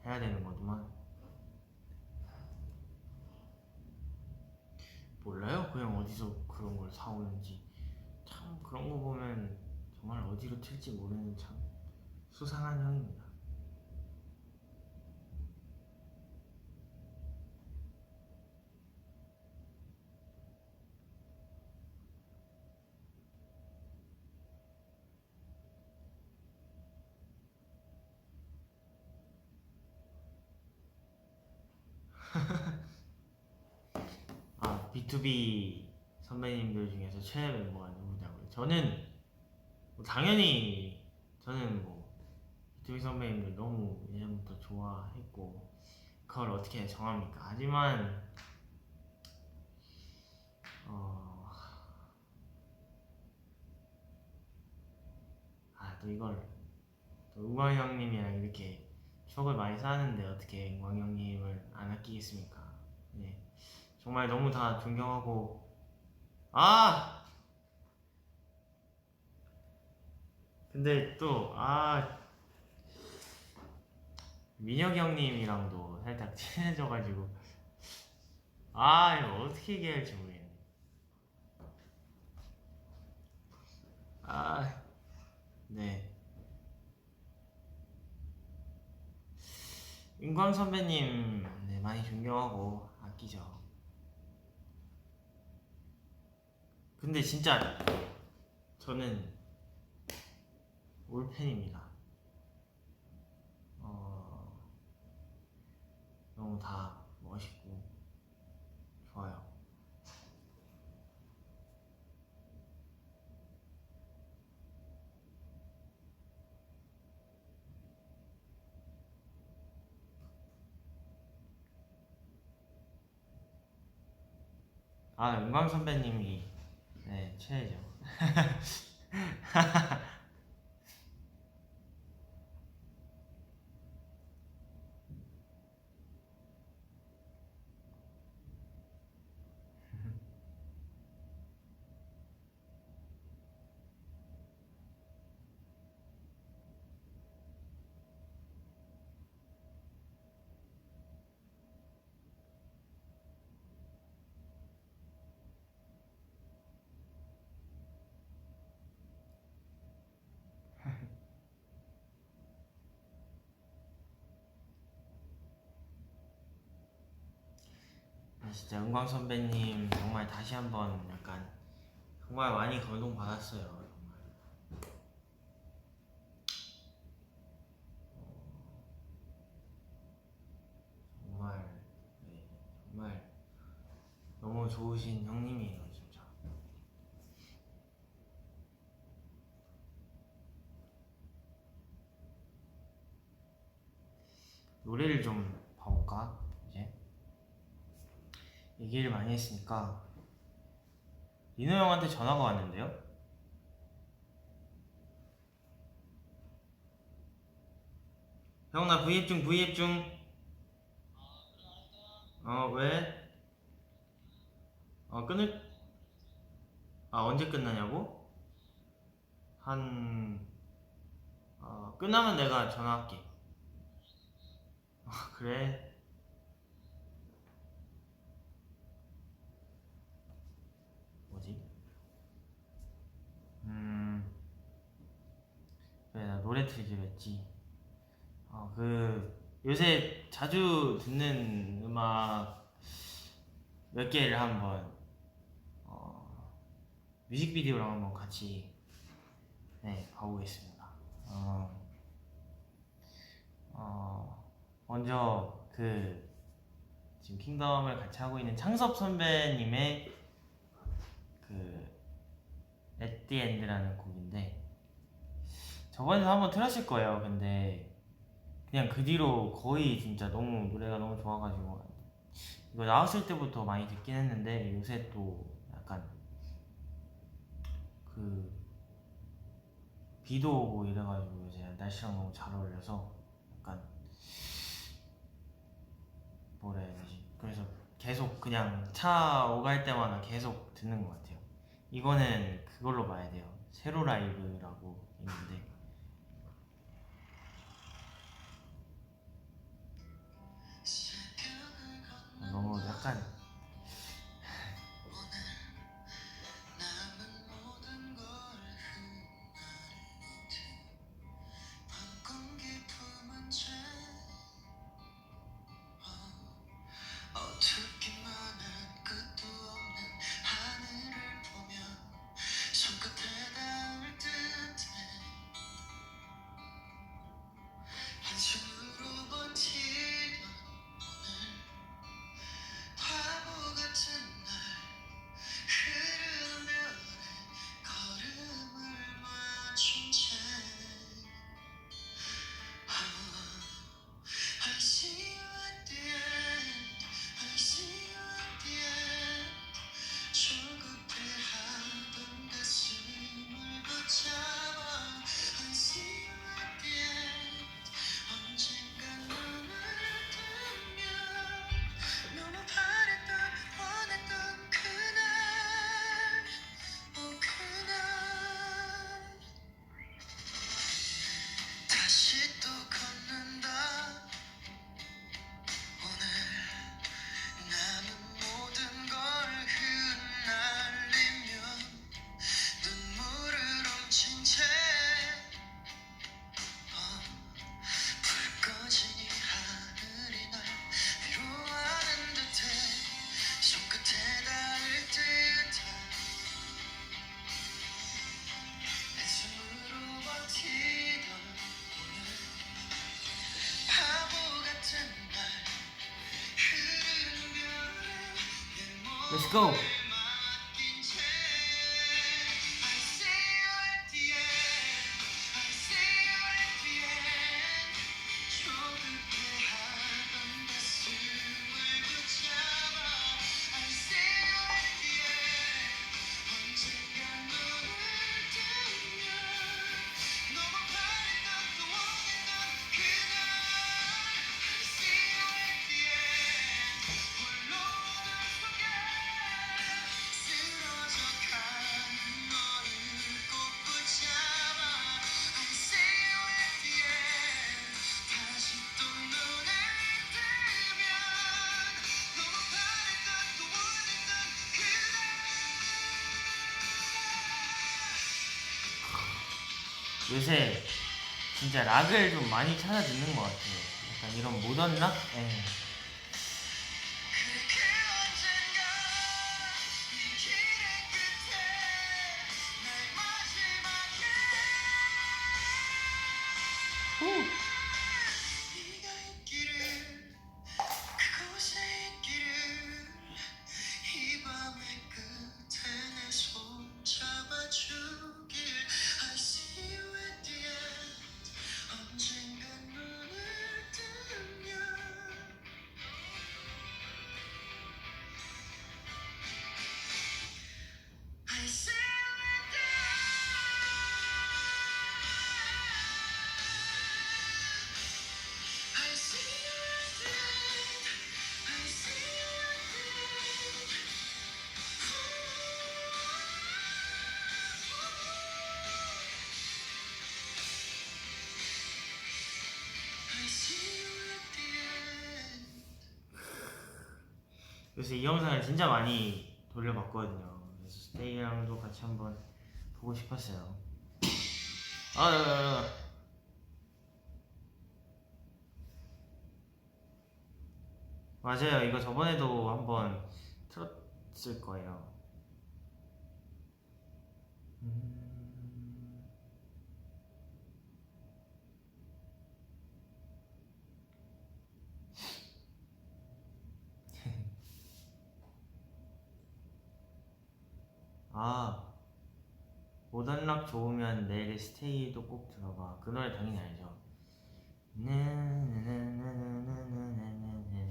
해야 되는 거더만. 몰라요? 그냥 어디서 그런 걸 사오는지. 참 그런 거 보면 정말 어디로 튈지 모르는 참 수상한 형입니다. 아, B2B 선배님들 중에서 최애 멤버가 누구냐고요? 저는 당연히 저는 B2B 선배님들 너무 예전부터 좋아했고 그걸 어떻게 정합니까? 하지만 또 이걸 또 우광 형님이랑 이렇게 추억을 많이 쌓았는데 어떻게 우광 형님을 안 아끼겠습니까? 네, 정말 너무 다 존경하고 근데 또 민혁이 형님이랑도 살짝 친해져가지고 이거 어떻게 얘기해야 할지 모르겠네. 네. 윤광 선배님 네, 많이 존경하고 아끼죠. 근데 진짜 저는 올팬입니다. 너무 다 멋있고 좋아요. 은광 선배님이 네 최애죠. 진짜 은광 선배님 정말 다시 한번 약간 정말 많이 감동받았어요. 정말 네, 정말 너무 좋으신 형님이에요 진짜. 노래를 좀 봐볼까? 이제 얘기를 많이 했으니까 민호 형한테 전화가 왔는데요? 형 나 V앱 중 V앱 중. 왜? 끊을. 언제 끝나냐고? 끝나면 내가 전화할게. 그래. 뭐지? 그래, 나 노래 틀기로 했지. 요새 자주 듣는 음악 몇 개를 한번 뮤직비디오랑 한번 같이 봐보겠습니다. 먼저 지금 킹덤을 같이 하고 있는 창섭 선배님의 At the End라는 곡인데 저번에도 한번 틀었을 거예요. 근데 그냥 그 뒤로 거의 진짜 너무 노래가 너무 좋아가지고 이거 나왔을 때부터 많이 듣긴 했는데 요새 또 약간 비도 오고 이래가지고 요새 날씨랑 너무 잘 어울려서 약간 뭐라 해야 되지? 그래서 계속 그냥 차 오갈 때마다 계속 듣는 것 같아요. 이거는 그걸로 봐야 돼요. 세로 라이브라고 있는데 너무 약간 Let's go! 요새 진짜 락을 좀 많이 찾아 듣는 것 같아요. 약간 이런 모던 락? 네가 있기를 그곳에 있기를 이 밤의 끝에 내 손 잡아주길 I see you at the end 언젠간 눈을 뜨면 I see you at the end I see you at the end I see you at the end I see you at the end 그래서 이 영상을 진짜 많이 돌려봤거든요. 그래서 스테이랑도 같이 한번 보고 싶었어요. 맞아요. 이거 저번에도 한번 틀었을 거예요. 모던락 좋으면 내일 스테이도 꼭 들어봐. 그 노래 당연히 알죠.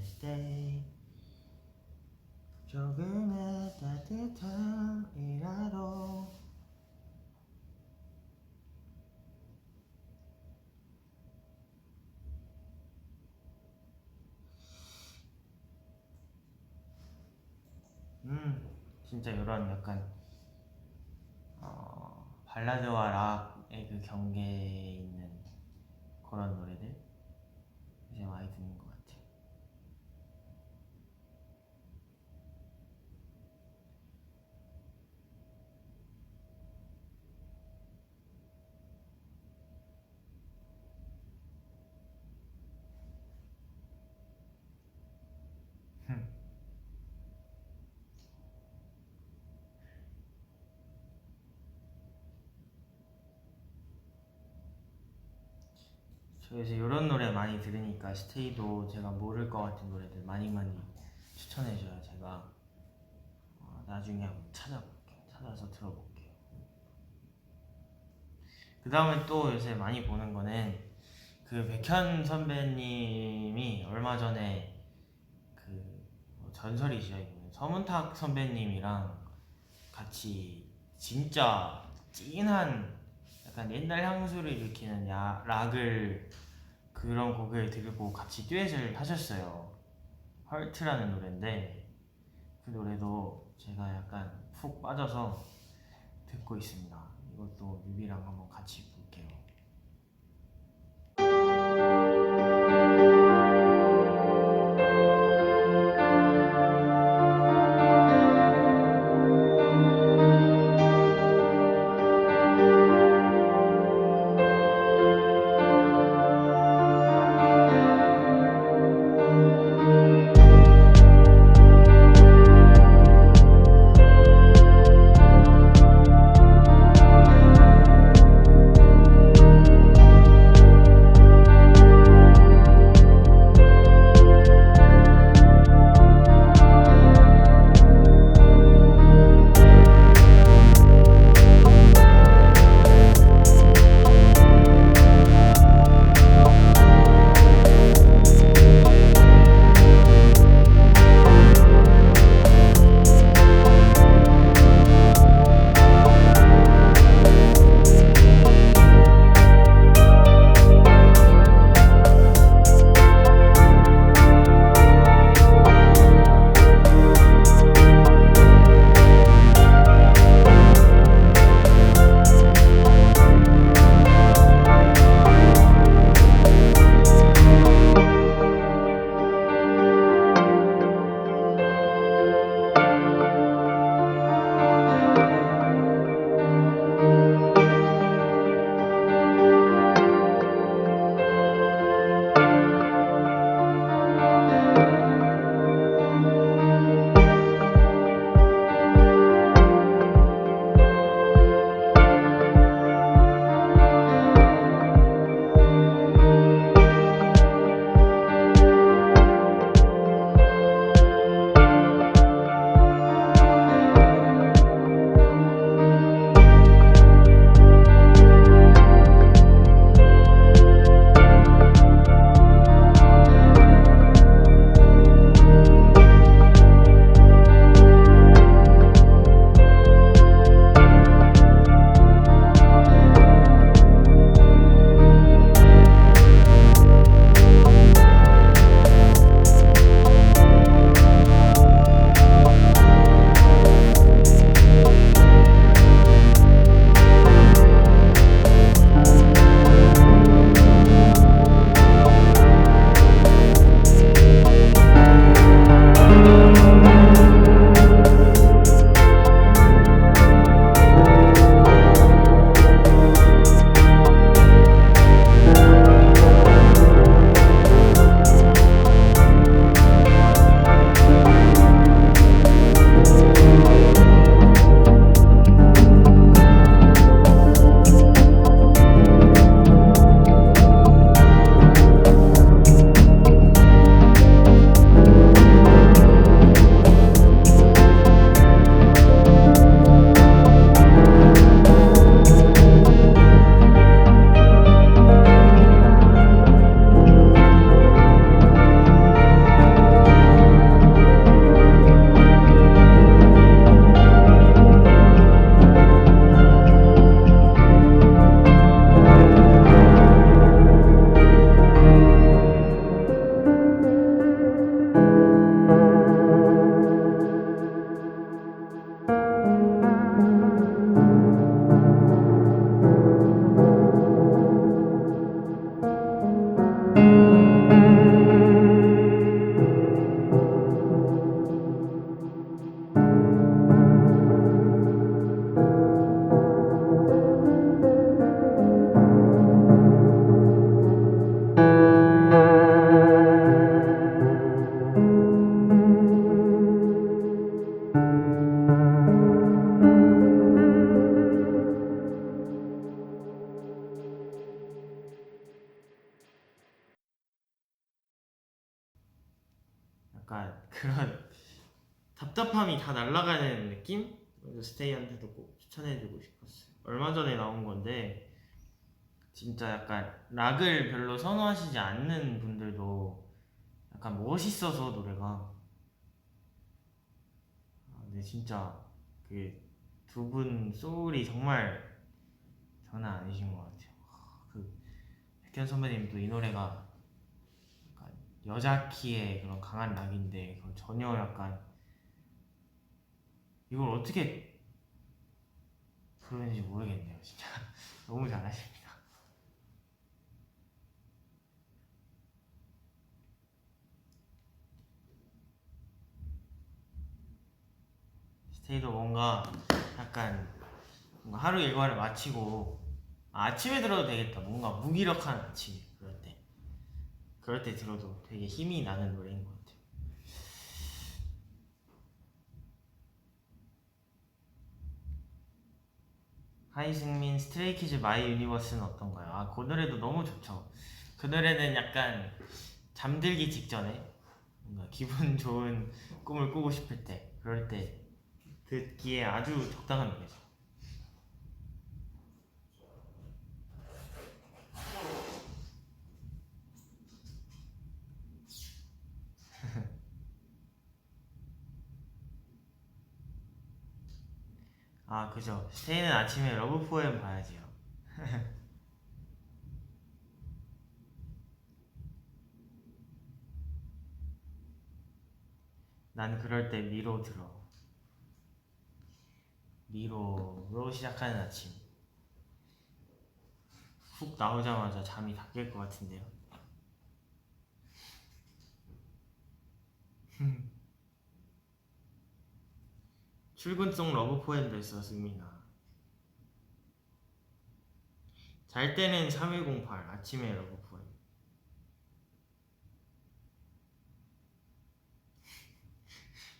스테이 조금의 따뜻함이라도 진짜 이런 약간 발라드와 락의 그 경계에 있는 그런 노래들 이제 많이 듣는 것 같아요. 저 요새 이런 노래 많이 들으니까 스테이도 제가 모를 것 같은 노래들 많이 추천해줘요. 제가 나중에 한번 찾아서 들어볼게요. 그 다음에 또 요새 많이 보는 거는 그 백현 선배님이 얼마 전에 그 전설이시죠. 이거는 서문탁 선배님이랑 같이 진짜 찐한 약간 옛날 향수를 일으키는 락을 그런 곡을 들고 같이 듀엣을 하셨어요. 헐트라는 노래인데 그 노래도 제가 약간 푹 빠져서 듣고 있습니다. 이것도 뮤비랑 한번 같이 볼게요. 약간 그런 답답함이 다 날아가는 느낌? 그래서 스테이한테도 꼭 추천해주고 싶었어요. 얼마 전에 나온 건데 진짜 약간 락을 별로 선호하시지 않는 분들도 약간 멋있어서 노래가 근데 진짜 그 두 분 소울이 정말 장난 아니신 것 같아요. 그 백현 선배님도 이 노래가 약간 여자 키의 그런 강한 락인데 그걸 전혀 약간 이걸 어떻게 부르는지 모르겠네요. 진짜 너무 잘하십니다. 스테이도 뭔가 약간 뭔가 하루 일과를 마치고 아침에 들어도 되겠다. 뭔가 무기력한 아침 그럴 때 들어도 되게 힘이 나는 노래인 것 같아요. 하이승민 스트레이키즈 마이 유니버스는 어떤가요? 아, 그 노래도 너무 좋죠. 그 노래는 약간 잠들기 직전에 뭔가 기분 좋은 꿈을 꾸고 싶을 때 그럴 때 듣기에 아주 적당한 노래죠. 아, 그죠. 스테이는 아침에 러브 포엠 봐야지요. 난 그럴 때 미로 들어. 미로로 시작하는 아침. 훅 나오자마자 잠이 다 깰 것 같은데요. 출근송 러브 포엠도 있어, 승민아. 잘 때는 3108, 아침에 러브 포엠.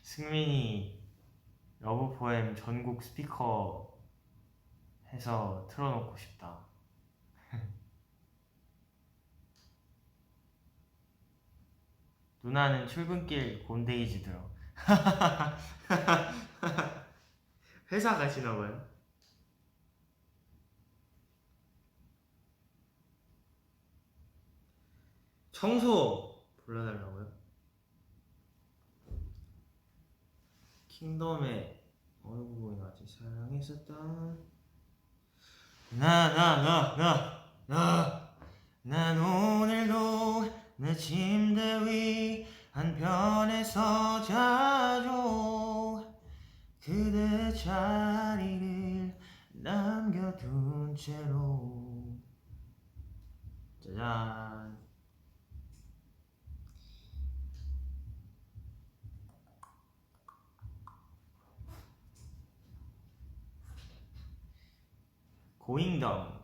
승민이 러브 포엠 전국 스피커 해서 틀어놓고 싶다. 누나는 출근길 곤데이즈 들어. 회사 가시나봐요. 청소 불러달라고요? 킹덤의 어느 부분이 나지? 사랑했었던 난 오늘도 내 침대 위 한편에서 자죠. 그대 자리를 남겨둔 채로. 짜잔. 고잉덤.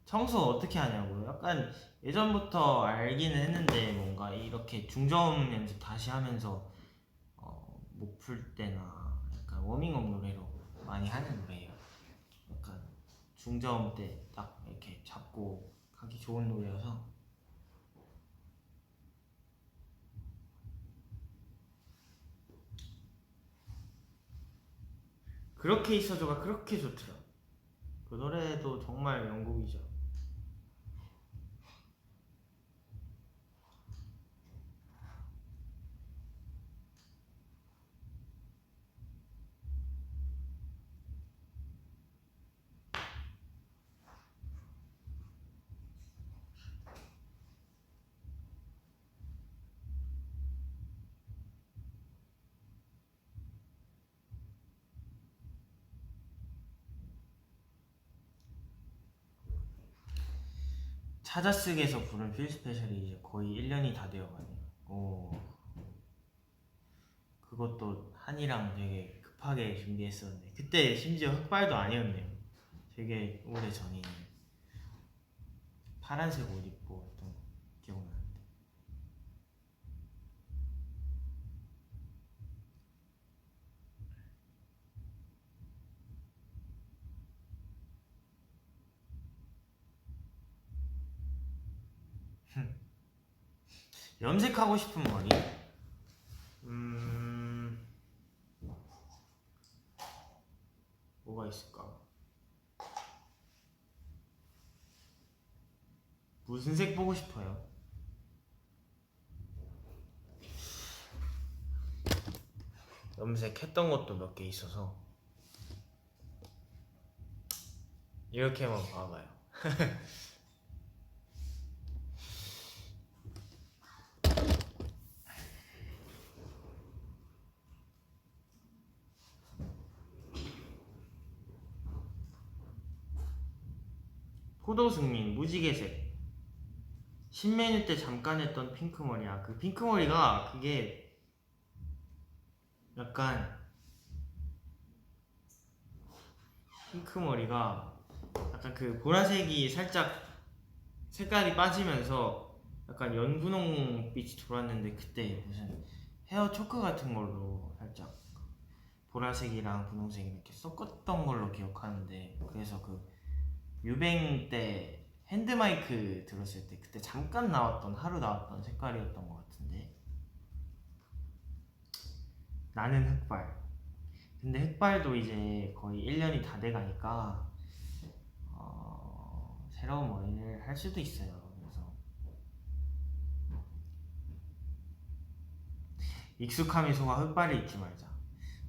청소 어떻게 하냐고요? 약간 예전부터 알기는 했는데 뭔가 이렇게 중저음 연습 다시 하면서 목 풀 때나 약간 워밍업 노래로 많이 하는 노래예요. 약간 중저음 때 딱 이렇게 잡고 하기 좋은 노래여서 그렇게 있어줘가 그렇게 좋더라. 그 노래도 정말 명곡이죠. 찾아쓰기에서 부른 필 스페셜이 이제 거의 1년이 다 되어가네요. 오, 그것도 한이랑 되게 급하게 준비했었는데 그때 심지어 흑발도 아니었네요. 되게 오래 전이네. 파란색 옷 입고 했던 거 기억나는데. 염색하고 싶은 머리? 뭐가 있을까? 무슨 색 보고 싶어요? 염색했던 것도 몇 개 있어서 이렇게만 봐봐요. 포도승민 무지개색 신메뉴 때 잠깐 했던 핑크머리야. 그 핑크머리가 그게 약간 핑크머리가 약간 그 보라색이 살짝 색깔이 빠지면서 약간 연분홍빛이 돌았는데 그때 무슨 헤어 초크 같은 걸로 살짝 보라색이랑 분홍색 이렇게 섞었던 걸로 기억하는데, 그래서 그 유뱅 때 핸드마이크 들었을 때 그때 잠깐 나왔던 하루 나왔던 색깔이었던 것 같은데, 나는 흑발. 근데 흑발도 이제 거의 1년이 다 돼가니까 새로운 머리를 할 수도 있어요. 그래서 익숙함이 속아 흑발을 잊지 말자.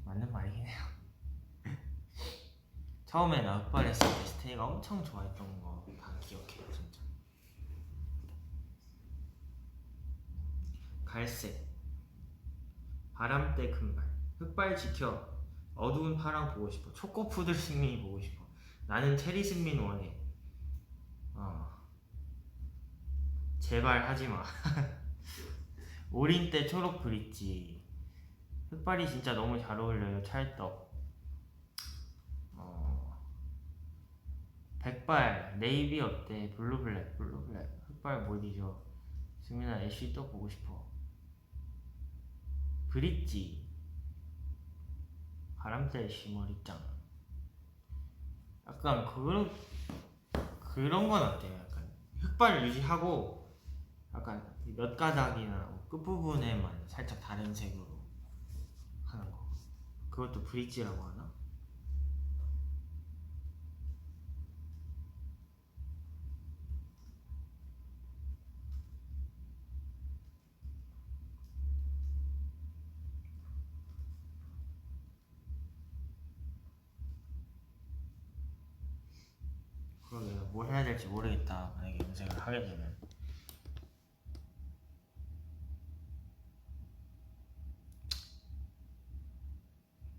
맞는 말이긴 해요. 처음에 나 흑발했을 때 스테이가 엄청 좋아했던 거 다 기억해요 진짜. 갈색 바람대 금발 흑발 지켜 어두운 파랑 보고 싶어 초코푸들 승민이 보고 싶어 나는 체리 승민 원해. 제발 하지마. 올인 때 초록 브릿지 흑발이 진짜 너무 잘 어울려요. 찰떡. 백발 네이비 어때? 블루블랙 블루블랙 흑발 뭐디죠? 승민아 애쉬 또 보고 싶어. 브릿지 바람대 애쉬 머리짱 약간 그런 건 어때요? 약간 흑발 유지하고 약간 몇 가닥이나 끝부분에만 살짝 다른 색으로 하는 거, 그것도 브릿지라고 하나? 그러게요. 뭘 해야 될지 모르겠다. 만약에 염색을 하게 되면.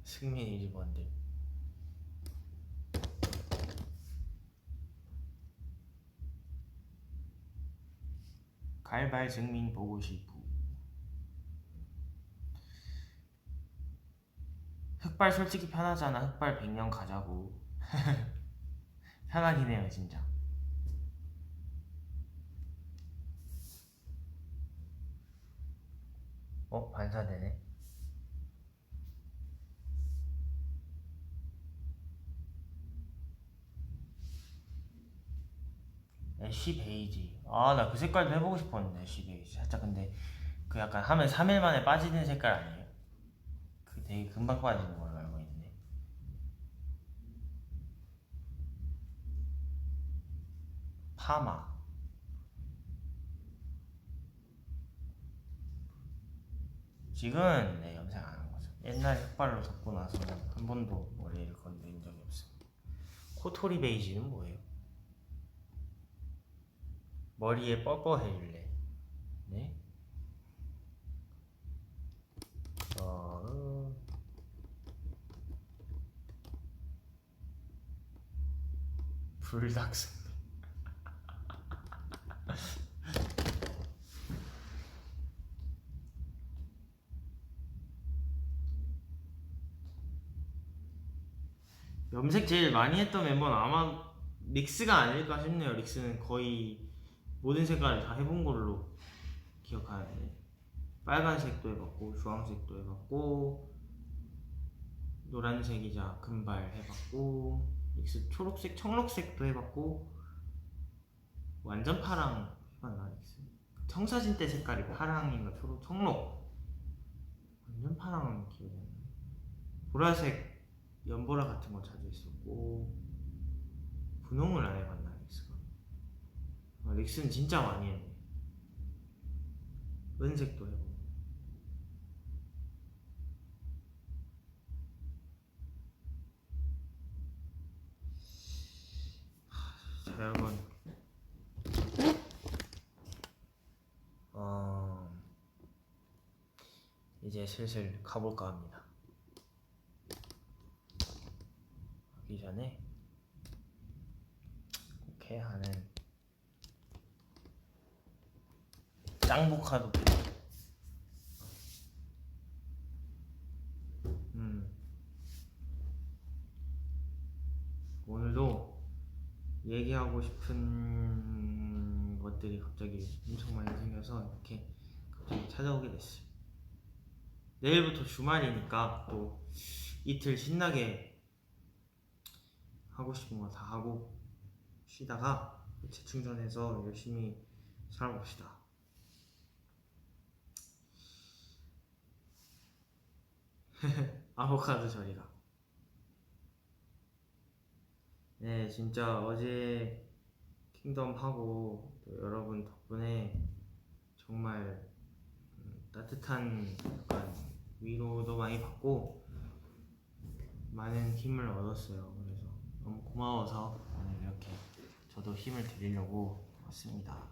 승민이지 뭔데. 갈발 승민 보고 싶고. 흑발 솔직히 편하잖아. 흑발 100년 가자고. 편하긴 해요 진짜. 반사되네. 애쉬 베이지. 나 그 색깔도 해보고 싶었는데. 애쉬 베이지 살짝. 근데 그 약간 하면 3일 만에 빠지는 색깔 아니에요? 그 되게 금방 빠지는 걸로 알고 있는데. 파마 지금은 네, 염색 안 한 거죠. 옛날 흑발로 덮고 나서는 한 번도 머리를 건드린 적이 없어요. 코토리 베이지는 뭐예요? 머리에 뻐뻐 해줄래? 네? 불닭승. 염색 제일 많이 했던 멤버는 아마 릭스가 아닐까 싶네요. 릭스는 거의 모든 색깔을 다 해본 걸로 기억하는데, 빨간색도 해봤고 주황색도 해봤고 노란색이자 금발 해봤고 릭스 초록색 청록색도 해봤고 완전 파랑 해봤나 릭스? 청사진 때 색깔이 파랑인가 초록 청록 완전 파랑은 기억이 안 나요. 보라색 연보라 같은 거 자주 했었고 분홍을 안 해봤나 릭스가. 릭스는 진짜 많이 했네. 은색도 해보고. 자 여러분 이제 슬슬 가볼까 합니다. 가기 전에 꼭 해야 하는 짱복화도 오늘도 얘기하고 싶은 것들이 갑자기 엄청 많이 생겨서 이렇게 갑자기 찾아오게 됐어요. 내일부터 주말이니까 또 이틀 신나게 하고 싶은 거 다 하고 쉬다가 재충전해서 열심히 살아봅시다. 아보카도 저리가. 네, 진짜 어제 킹덤 하고 또 여러분 덕분에 정말 따뜻한 약간 위로도 많이 받고 많은 힘을 얻었어요. 그래서 너무 고마워서 오늘 이렇게 저도 힘을 드리려고 왔습니다.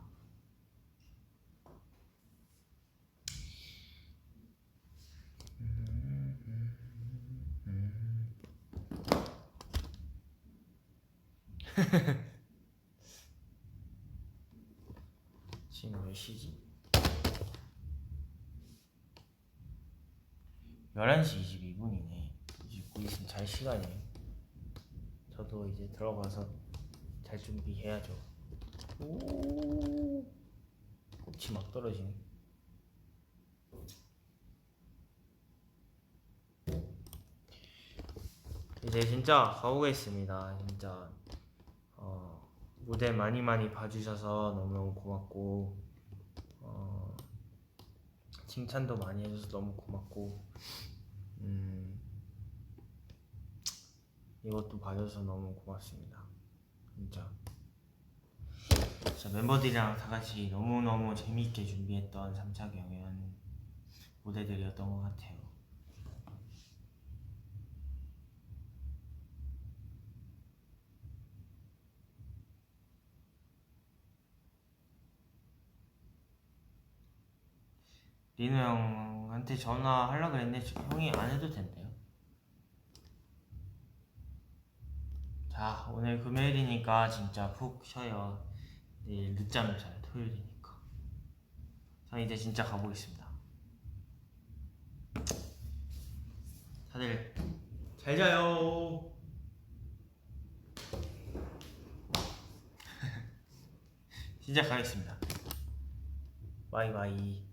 지금 몇 시지? 11시 22분이네. 29 있으면 잘 시간이에요. 저도 이제 들어가서 잘 준비해야죠. 오, 꽃이 막 떨어지네. 이제 진짜 가보겠습니다. 진짜 무대 많이 봐주셔서 너무너무 고맙고 칭찬도 많이 해줘서 너무 고맙고 이것도 봐줘서 너무 고맙습니다. 진짜 멤버들이랑 다같이 너무너무 재미있게 준비했던 3차 경연 무대들이었던 것 같아요. 리노 형한테 전화하려고 했는데 형이 안 해도 된대요. 자, 오늘 금요일이니까 진짜 푹 쉬어요. 내일 늦잠을 자요. 토요일이니까. 저 이제 진짜 가보겠습니다. 다들 잘 자요. 진짜 가겠습니다. 바이바이.